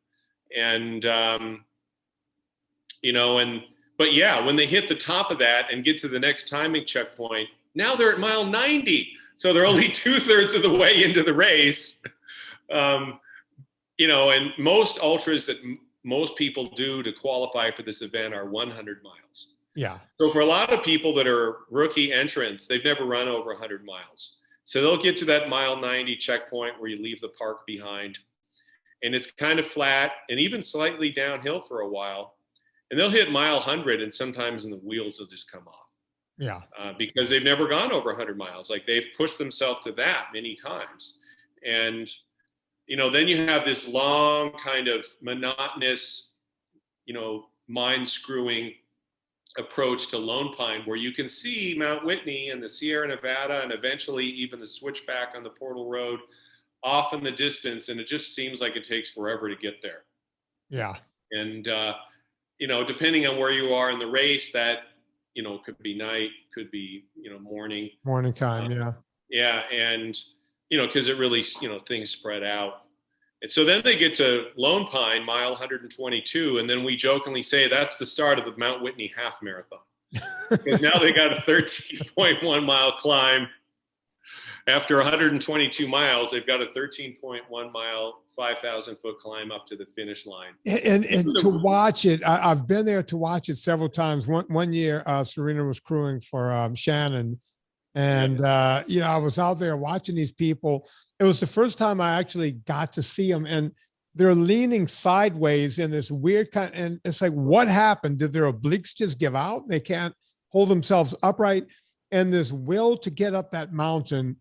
And, when they hit the top of that and get to the next timing checkpoint, now they're at mile 90. So they're only 2/3 of the way into the race. And most ultras that most people do to qualify for this event are 100 miles. Yeah. So for a lot of people that are rookie entrants, they've never run over 100 miles. So they'll get to that mile 90 checkpoint where you leave the park behind, and it's kind of flat and even slightly downhill for a while. And they'll hit mile 100, and sometimes the wheels will just come off. Yeah. Because they've never gone over 100 miles. Like, they've pushed themselves to that many times. And, then you have this long kind of monotonous, mind screwing approach to Lone Pine, where you can see Mount Whitney and the Sierra Nevada and eventually even the switchback on the Portal Road off in the distance. And it just seems like it takes forever to get there. Yeah. And, depending on where you are in the race, that, could be night, could be, morning time. Yeah. Yeah. And, because it really, things spread out. And so then they get to Lone Pine, mile 122, and then we jokingly say that's the start of the Mount Whitney half marathon. Because now they got a 13.1 mile climb. After 122 miles, they've got a 13.1 mile, 5,000 foot climb up to the finish line. And to watch it, I've been there to watch it several times. One year, Serena was crewing for Shannon. And, I was out there watching these people. It was the first time I actually got to see them, and they're leaning sideways in this weird and it's like, what happened? Did their obliques just give out? They can't hold themselves upright. And this will to get up that mountain,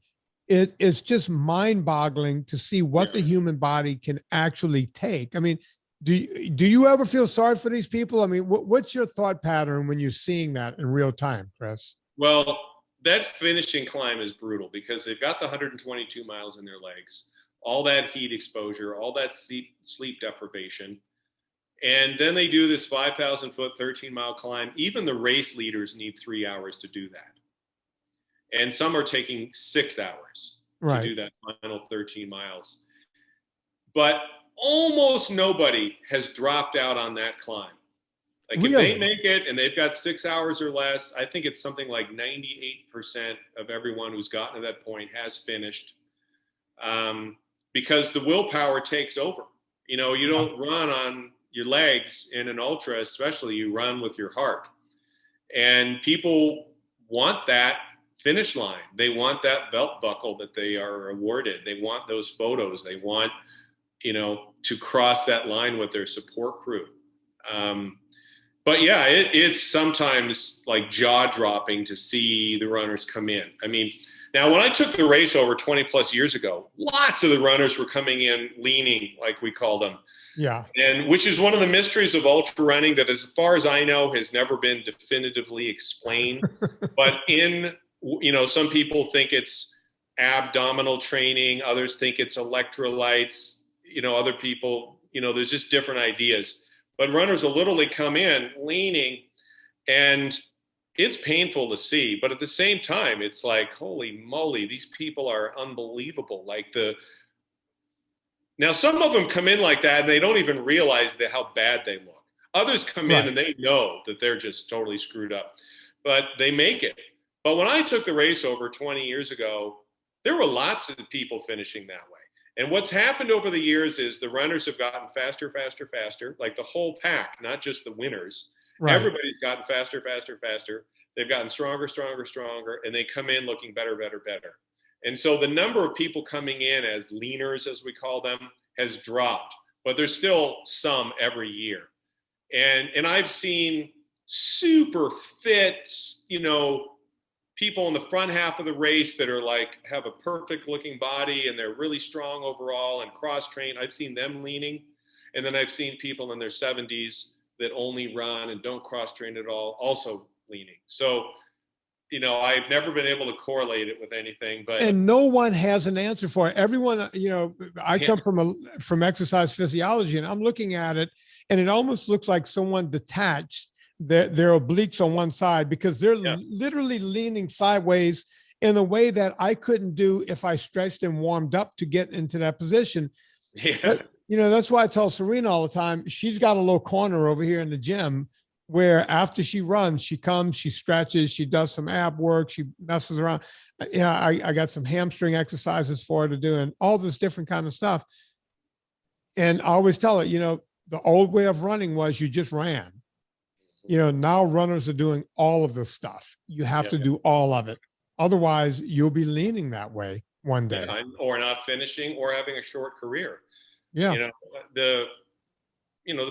it's just mind boggling to see what the human body can actually take. I mean, do you ever feel sorry for these people? I mean, what's your thought pattern when you're seeing that in real time, Chris? Well, that finishing climb is brutal because they've got the 122 miles in their legs, all that heat exposure, all that sleep deprivation. And then they do this 5,000 foot, 13 mile climb. Even the race leaders need 3 hours to do that. And some are taking 6 hours to do that final 13 miles. But almost nobody has dropped out on that climb. Like, really? If they make it and they've got 6 hours or less, I think it's something like 98% of everyone who's gotten to that point has finished, because the willpower takes over. You don't run on your legs in an ultra, especially. You run with your heart. And people want that finish line. They want that belt buckle that they are awarded. They want those photos. They want, to cross that line with their support crew. But yeah, it's sometimes like jaw dropping to see the runners come in. I mean, now when I took the race over 20 plus years ago, lots of the runners were coming in leaning, like we call them. Yeah. And which is one of the mysteries of ultra running that, as far as I know, has never been definitively explained. But some people think it's abdominal training. Others think it's electrolytes. Other people, there's just different ideas. But runners will literally come in leaning, and it's painful to see. But at the same time, it's like, holy moly, these people are unbelievable. Now some of them come in like that and they don't even realize how bad they look. Others come in and they know that they're just totally screwed up, but they make it. But when I took the race over 20 years ago, there were lots of people finishing that way. And what's happened over the years is the runners have gotten faster, faster, faster, like the whole pack, not just the winners. Right. Everybody's gotten faster, faster, faster. They've gotten stronger, stronger, stronger, and they come in looking better, better, better. And so the number of people coming in as leaners, as we call them, has dropped, but there's still some every year. And I've seen super fit, people in the front half of the race that are have a perfect looking body and they're really strong overall and cross-trained. I've seen them leaning. And then I've seen people in their 70s that only run and don't cross-train at all, also leaning. So, I've never been able to correlate it with anything, and no one has an answer for it. Everyone, I come from exercise physiology, and I'm looking at it and it almost looks like someone detached their obliques on one side, because they're literally leaning sideways in a way that I couldn't do if I stretched and warmed up to get into that position. Yeah. But, that's why I tell Serena all the time, she's got a little corner over here in the gym where after she runs, she comes, she stretches, she does some ab work, she messes around. I got some hamstring exercises for her to do and all this different kind of stuff. And I always tell her, the old way of running was you just ran. now runners are doing all of this stuff. You have to do all of it. Otherwise, you'll be leaning that way one day. Or not finishing, or having a short career. Yeah. The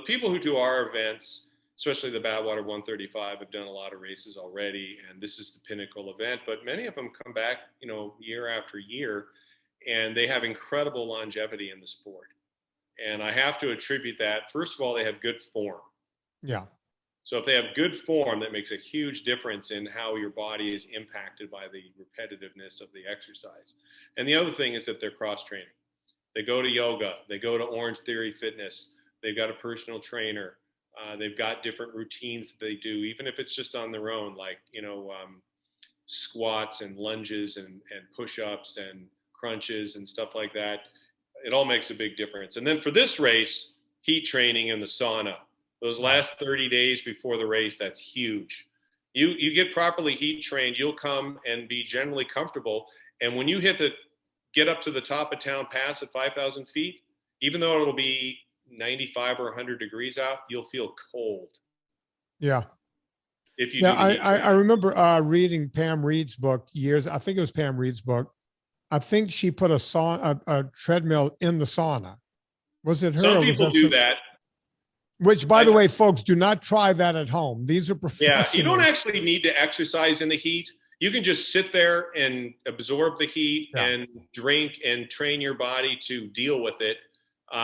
people who do our events, especially the Badwater 135, have done a lot of races already, and this is the pinnacle event. But many of them come back, year after year, and they have incredible longevity in the sport. And I have to attribute that, first of all, they have good form. Yeah. So if they have good form, that makes a huge difference in how your body is impacted by the repetitiveness of the exercise. And the other thing is that they're cross-training. They go to yoga, they go to Orange Theory Fitness, they've got a personal trainer, they've got different routines that they do, even if it's just on their own, like, squats and lunges and push-ups and crunches and stuff like that. It all makes a big difference. And then for this race, heat training in the sauna. Those last 30 days before the race, that's huge. You get properly heat trained, you'll come and be generally comfortable. And when you get up to the top of Town Pass at 5,000 feet, even though it'll be 95 or 100 degrees out, you'll feel cold. Yeah. If you I remember reading Pam Reed's book I think it was Pam Reed's book. I think she put a treadmill in the sauna. Was it her? Some people do that. Which, by the way, folks, do not try that at home. These are professionals. Yeah, you don't actually need to exercise in the heat. You can just sit there and absorb the heat and drink and train your body to deal with it.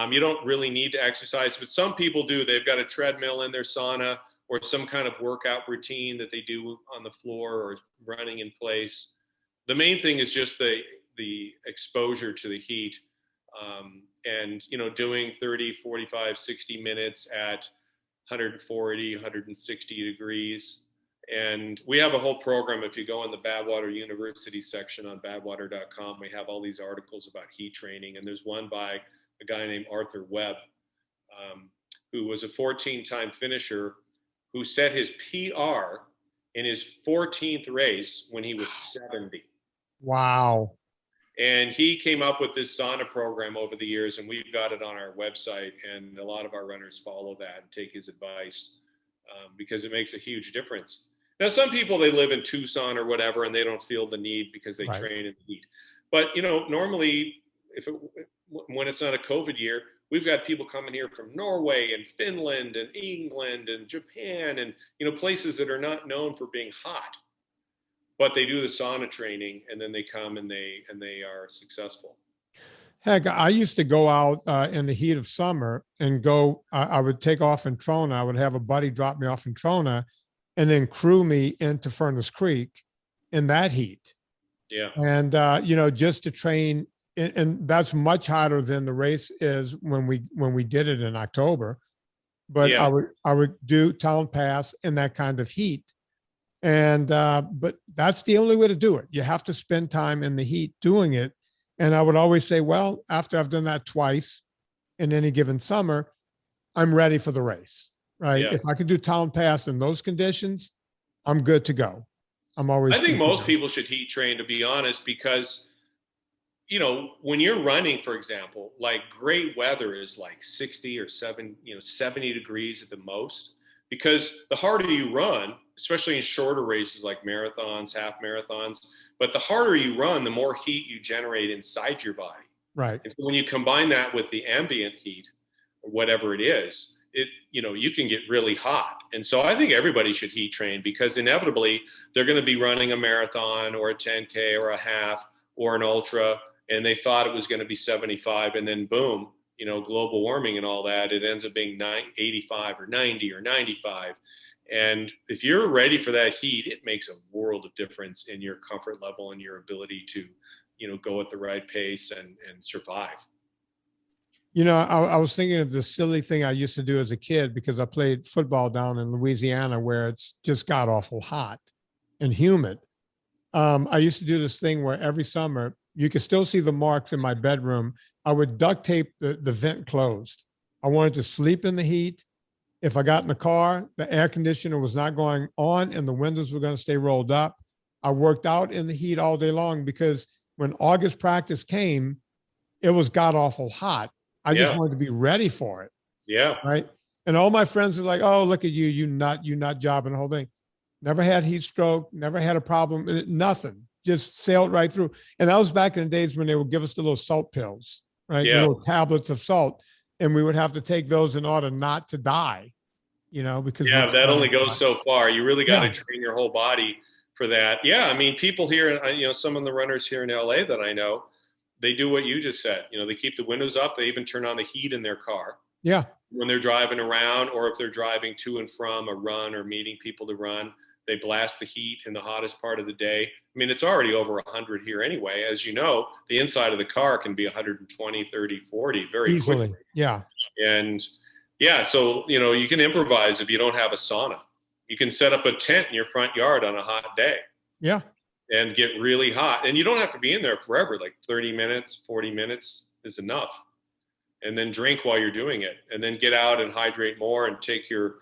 You don't really need to exercise, but some people do. They've got a treadmill in their sauna or some kind of workout routine that they do on the floor or running in place. The main thing is just the exposure to the heat. And, doing 30, 45, 60 minutes at 140, 160 degrees. And we have a whole program. If you go in the Badwater University section on badwater.com, we have all these articles about heat training. And there's one by a guy named Arthur Webb, who was a 14-time finisher who set his PR in his 14th race when he was 70. Wow. And he came up with this sauna program over the years, and we've got it on our website, and a lot of our runners follow that and take his advice because it makes a huge difference. Now, some people, they live in Tucson or whatever, and they don't feel the need because they train in the heat. But, normally, when it's not a COVID year, we've got people coming here from Norway and Finland and England and Japan and, places that are not known for being hot. But they do the sauna training, and then they come and they are successful. Heck, I used to go out in the heat of summer and I would take off in Trona. I would have a buddy drop me off in Trona and then crew me into Furnace Creek in that heat. Yeah. And, just to train, and that's much hotter than the race is when we did it in October. But I would do Town Pass in that kind of heat. And, but that's the only way to do it. You have to spend time in the heat doing it. And I would always say, well, after I've done that twice in any given summer, I'm ready for the race, right? Yeah. If I could do Town Pass in those conditions, I'm good to go. I think most people should heat train, to be honest, because, when you're running, for example, like great weather is like 60 or 70 degrees at the most. Because the harder you run, especially in shorter races like marathons, half marathons, but the harder you run, the more heat you generate inside your body. Right. And so when you combine that with the ambient heat, or whatever it is, you can get really hot. And so I think everybody should heat train because inevitably they're going to be running a marathon or a 10K or a half or an ultra, and they thought it was going to be 75, and then boom, global warming and all that, it ends up being 85 or 90 or 95. And if you're ready for that heat, it makes a world of difference in your comfort level and your ability to, go at the right pace and survive. I was thinking of the silly thing I used to do as a kid because I played football down in Louisiana where it's just god awful hot and humid. I used to do this thing where every summer you could still see the marks in my bedroom. I would duct tape the vent closed. I wanted to sleep in the heat. If I got in the car, the air conditioner was not going on and the windows were going to stay rolled up. I worked out in the heat all day long because when August practice came, it was god awful hot. I just wanted to be ready for it. Yeah. Right. And all my friends were like, oh, look at you, you nut jobbing the whole thing. Never had heat stroke, never had a problem, nothing. Just sailed right through. And that was back in the days when they would give us the little salt pills, right? The Yeah. little tablets of salt. And we would have to take those in order not to die, because Yeah, that only goes so far. You really got to Yeah. train your whole body for that. Yeah, I mean, people here, some of the runners here in LA that I know, they do what you just said. They keep the windows up. They even turn on the heat in their car. Yeah. When they're driving around, or if they're driving to and from a run or meeting people to run, they blast the heat in the hottest part of the day. I mean, it's already over 100 here anyway. As you know, the inside of the car can be 120, 30, 40 very Easily. quickly. Yeah. And yeah, so, you can improvise if you don't have a sauna. You can set up a tent in your front yard on a hot day. Yeah. And get really hot. And you don't have to be in there forever, like 30 minutes, 40 minutes is enough. And then drink while you're doing it. And then get out and hydrate more and take your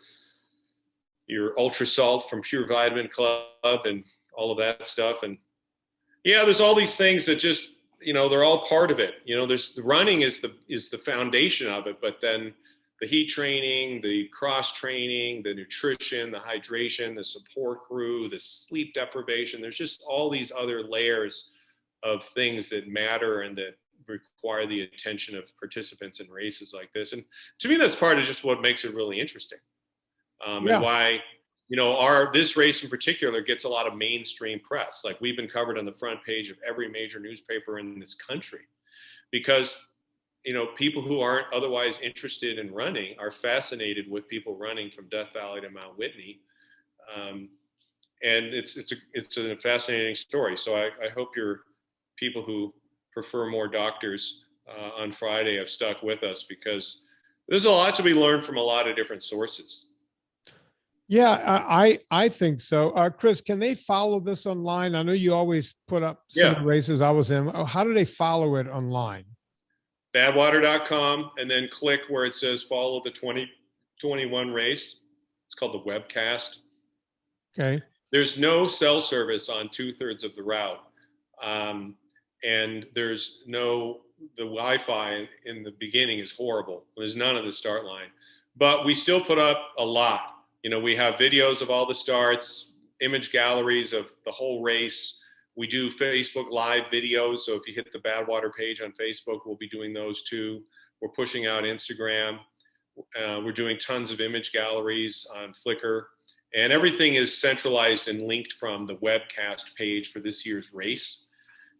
ultra salt from Pure Vitamin Club and all of that stuff. And yeah, there's all these things that just, they're all part of it. There's the running is the foundation of it, but then the heat training, the cross training, the nutrition, the hydration, the support crew, the sleep deprivation. There's just all these other layers of things that matter and that require the attention of participants in races like this. And to me, that's part of just what makes it really interesting. And why, this race in particular gets a lot of mainstream press. Like, we've been covered on the front page of every major newspaper in this country because, people who aren't otherwise interested in running are fascinated with people running from Death Valley to Mount Whitney. And it's a fascinating story. So I hope your people who prefer more doctors on Friday have stuck with us, because there's a lot to be learned from a lot of different sources. Yeah, I think so. Chris, can they follow this online? I know you always put up some of the races I was in. How do they follow it online? Badwater.com, and then click where it says follow the 2021 race. It's called the webcast. Okay. There's no cell service on 2/3 of the route. And there's the Wi-Fi in the beginning is horrible. There's none of the start line, but we still put up a lot. We have videos of all the starts, image galleries of the whole race. We do Facebook Live videos. So if you hit the Badwater page on Facebook, we'll be doing those too. We're pushing out Instagram. We're doing tons of image galleries on Flickr. And everything is centralized and linked from the webcast page for this year's race.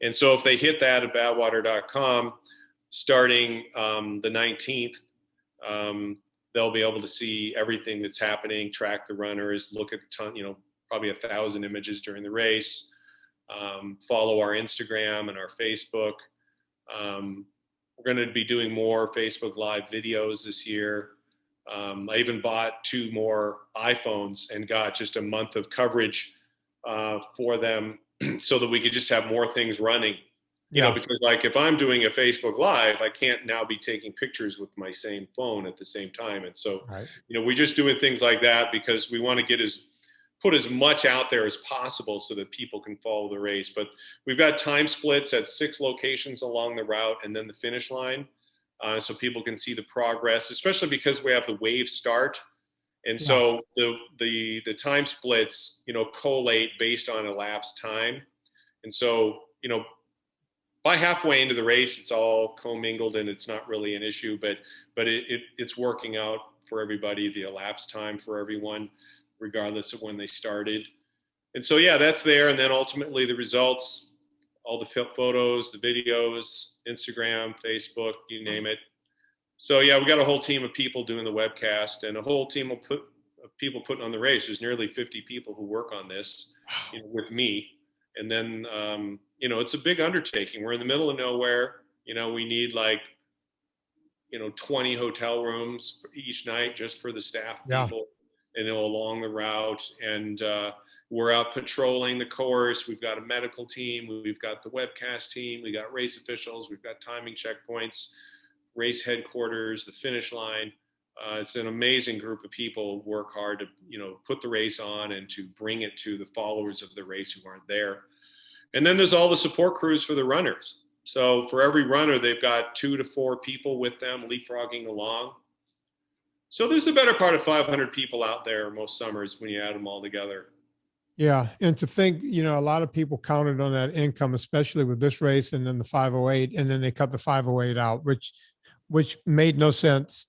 And so if they hit that at badwater.com, starting the 19th, they'll be able to see everything that's happening, track the runners, look at probably 1,000 images during the race, follow our Instagram and our Facebook. We're going to be doing more Facebook Live videos this year. I even bought 2 more iPhones and got just a month of coverage for them so that we could just have more things running. Because like if I'm doing a Facebook Live, I can't now be taking pictures with my same phone at the same time. And so, we're just doing things like that because we want to put as much out there as possible so that people can follow the race. But we've got time splits at 6 locations along the route and then the finish line. So people can see the progress, especially because we have the wave start. And so the time splits, collate based on elapsed time. And so, by halfway into the race, it's all commingled and it's not really an issue, but it's working out for everybody, the elapsed time for everyone, regardless of when they started. And so, that's there. And then ultimately the results, all the photos, the videos, Instagram, Facebook, you name it. So we got a whole team of people doing the webcast and a whole team of people putting on the race. There's nearly 50 people who work on this with me. And then, it's a big undertaking. We're in the middle of nowhere. We need 20 hotel rooms each night just for the staff people and along the route. And we're out patrolling the course. We've got a medical team. We've got the webcast team. We got race officials. We've got timing checkpoints, race headquarters, the finish line. It's an amazing group of people who work hard to, put the race on and to bring it to the followers of the race who aren't there. And then there's all the support crews for the runners. So for every runner, they've got 2 to 4 people with them leapfrogging along. So there's the better part of 500 people out there most summers when you add them all together. Yeah. And to think, a lot of people counted on that income, especially with this race and then the 508, and then they cut the 508 out, which made no sense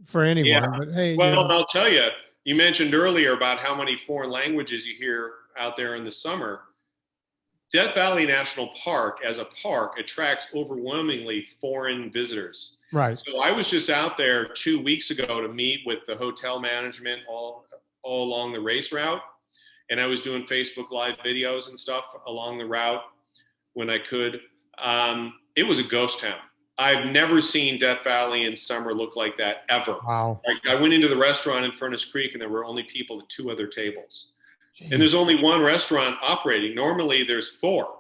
for anyone. Yeah. But hey, Well, I'll tell you, you mentioned earlier about how many foreign languages you hear out there in the summer. Death Valley National Park, as a park, attracts overwhelmingly foreign visitors. right. So I was just out there 2 weeks ago to meet with the hotel management all along the race route. And I was doing Facebook Live videos and stuff along the route when I could. It was a ghost town. I've never seen Death Valley in summer look like that ever. Wow. Like, I went into the restaurant in Furnace Creek and there were only people at 2 other tables. Jeez. And there's only one restaurant operating. Normally there's 4.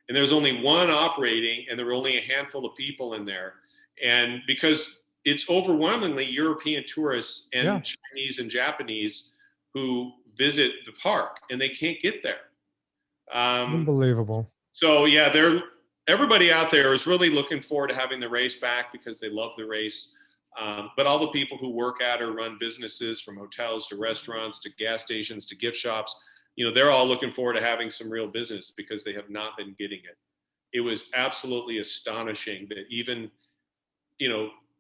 And there's only one operating, and there were only a handful of people in there. And because it's overwhelmingly European tourists and Chinese and Japanese who visit the park, and they can't get there. Unbelievable. So yeah, everybody out there is really looking forward to having the race back because they love the race. But all the people who work at or run businesses, from hotels to restaurants to gas stations to gift shops, they're all looking forward to having some real business because they have not been getting it. It was absolutely astonishing that even,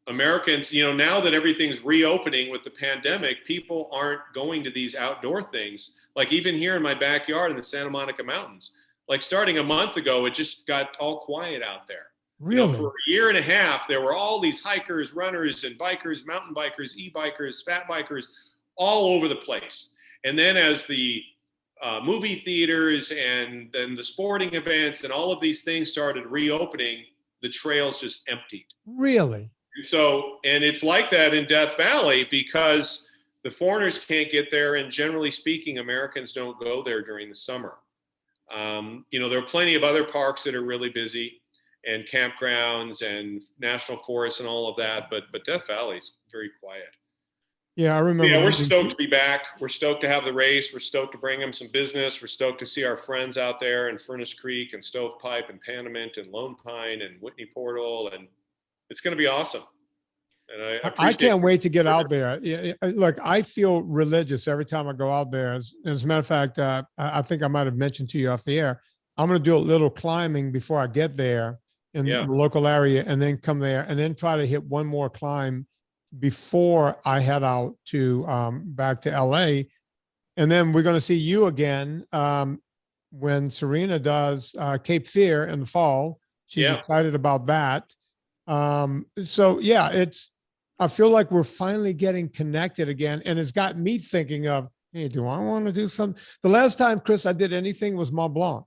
Americans, now that everything's reopening with the pandemic, people aren't going to these outdoor things. Like even here in my backyard in the Santa Monica Mountains, like starting a month ago, it just got all quiet out there. Really? For a year and a half, there were all these hikers, runners, and bikers, mountain bikers, e-bikers, fat bikers, all over the place. And then as the movie theaters and then the sporting events and all of these things started reopening, the trails just emptied. Really? So, and it's like that in Death Valley because the foreigners can't get there, and generally speaking, Americans don't go there during the summer. There are plenty of other parks that are really busy, and campgrounds and national forests and all of that, but Death Valley's very quiet. Yeah, I remember. Yeah, we're stoked to be back. We're stoked to have the race. We're stoked to bring them some business. We're stoked to see our friends out there in Furnace Creek and Stovepipe and Panamint and Lone Pine and Whitney Portal, and it's going to be awesome. And I can't wait to get out there. Look, I feel religious every time I go out there. As a matter of fact, I think I might have mentioned to you off the air, I'm going to do a little climbing before I get there in the local area, and then come there and then try to hit one more climb before I head out to back to LA. And then we're going to see you again when Serena does Cape Fear in the fall. She's excited about that. So yeah, I feel like we're finally getting connected again, and it's got me thinking of, hey, do I want to do something? The last time, Chris, I did anything was Mont Blanc,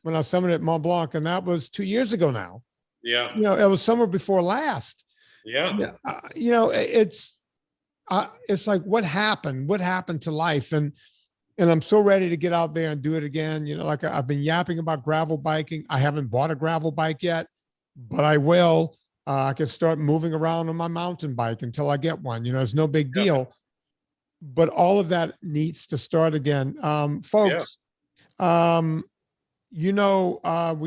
when I summited at Mont Blanc, and that was 2 years ago now. Yeah. It was summer before last. Yeah. It's like, what happened? What happened to life? And I'm so ready to get out there and do it again. Like I've been yapping about gravel biking. I haven't bought a gravel bike yet, but I will. I can start moving around on my mountain bike until I get one. It's no big deal. But all of that needs to start again. Folks, we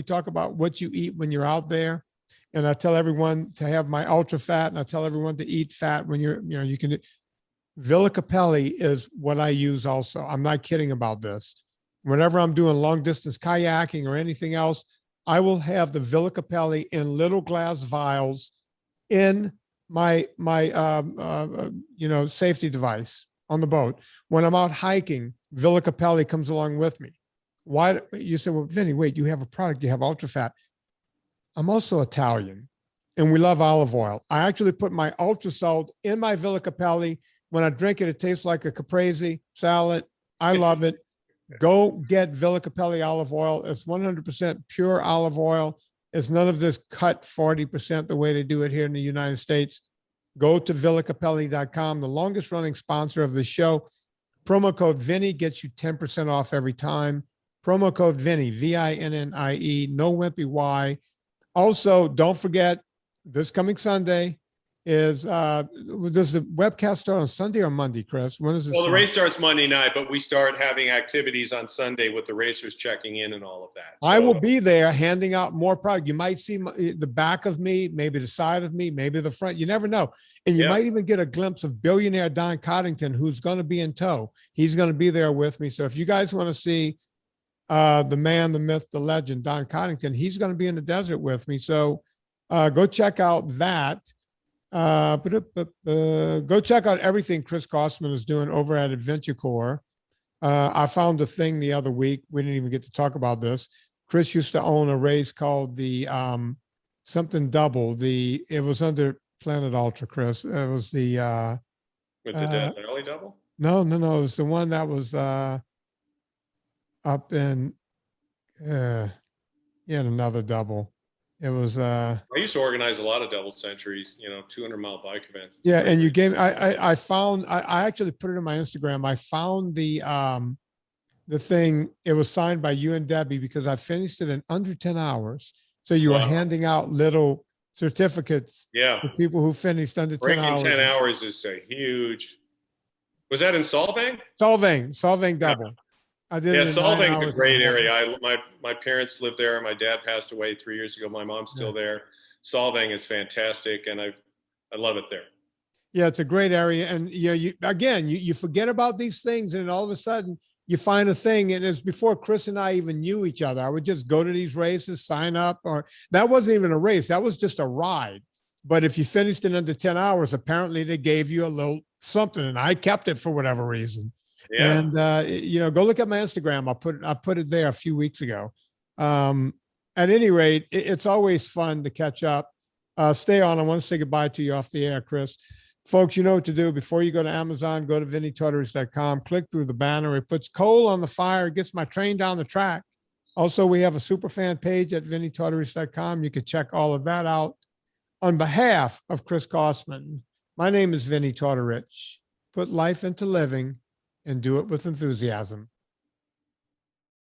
talk about what you eat when you're out there. And I tell everyone to have my ultra fat, and I tell everyone to eat fat when you can. Villa Cappelli is what I use also. I'm not kidding about this. Whenever I'm doing long distance kayaking or anything else, I will have the Villa Cappelli in little glass vials in my safety device on the boat. When I'm out hiking, Villa Cappelli comes along with me. Why? You say, well, Vinnie, wait, you have a product, you have ultra fat. I'm also Italian, and we love olive oil. I actually put my ultra salt in my Villa Cappelli. When I drink it, it tastes like a caprese salad. I love it. Go get Villa Cappelli olive oil. It's 100% pure olive oil. It's none of this cut 40% the way they do it here in the United States. Go to villacappelli.com, the longest running sponsor of the show. Promo code Vinnie gets you 10% off every time. Promo code Vinnie, V-I-N-N-I-E, no wimpy Y. Also, don't forget, this coming Sunday is does the webcast start on Sunday or Monday, Chris? When is it? Well, the race starts Monday night, but we start having activities on Sunday with the racers checking in and all of that. I will be there handing out more product. You might see the back of me, maybe the side of me, maybe the front. You never know. And you might even get a glimpse of billionaire Don Coddington, who's going to be in tow. He's going to be there with me. So if you guys want to see the man, the myth, the legend, Don Coddington, he's going to be in the desert with me. So go check out that. Go check out everything Chris Kostman is doing over at Adventure Corps. I found a thing the other week. We didn't even get to talk about this. Chris used to own a race called the something double. It was under Planet Ultra, Chris. It was the with the Death Valley double? No. It was the one that was up in another double. It was I used to organize a lot of double centuries, 200-mile bike events. Yeah, and you gave I found I actually put it in my Instagram. I found the thing. It was signed by you and Debbie because I finished it in under 10 hours. So you were handing out little certificates for people who finished under 10 hours. Breaking 10 hours is a huge. Was that in Solvang? Solvang double. Yeah. I did. Yeah, Solvang's a great area. My parents lived there. My dad passed away 3 years ago. My mom's still there. Solvang is fantastic, and I love it there. Yeah, it's a great area, and you forget about these things, and all of a sudden you find a thing. And it's before Chris and I even knew each other. I would just go to these races, sign up, or that wasn't even a race. That was just a ride. But if you finished in under 10 hours, apparently they gave you a little something, and I kept it for whatever reason. Yeah. And go look at my Instagram. I put it there a few weeks ago. At any rate, it's always fun to catch up. Stay on. I want to say goodbye to you off the air, Chris. Folks, you know what to do. Before you go to Amazon, go to VinnieTartaros.com, click through the banner. It puts coal on the fire, gets my train down the track. Also, we have a super fan page at VinnieTartaros.com. You can check all of that out. On behalf of Chris Kostman, my name is Vinnie Tartarovich. Put life into living and do it with enthusiasm.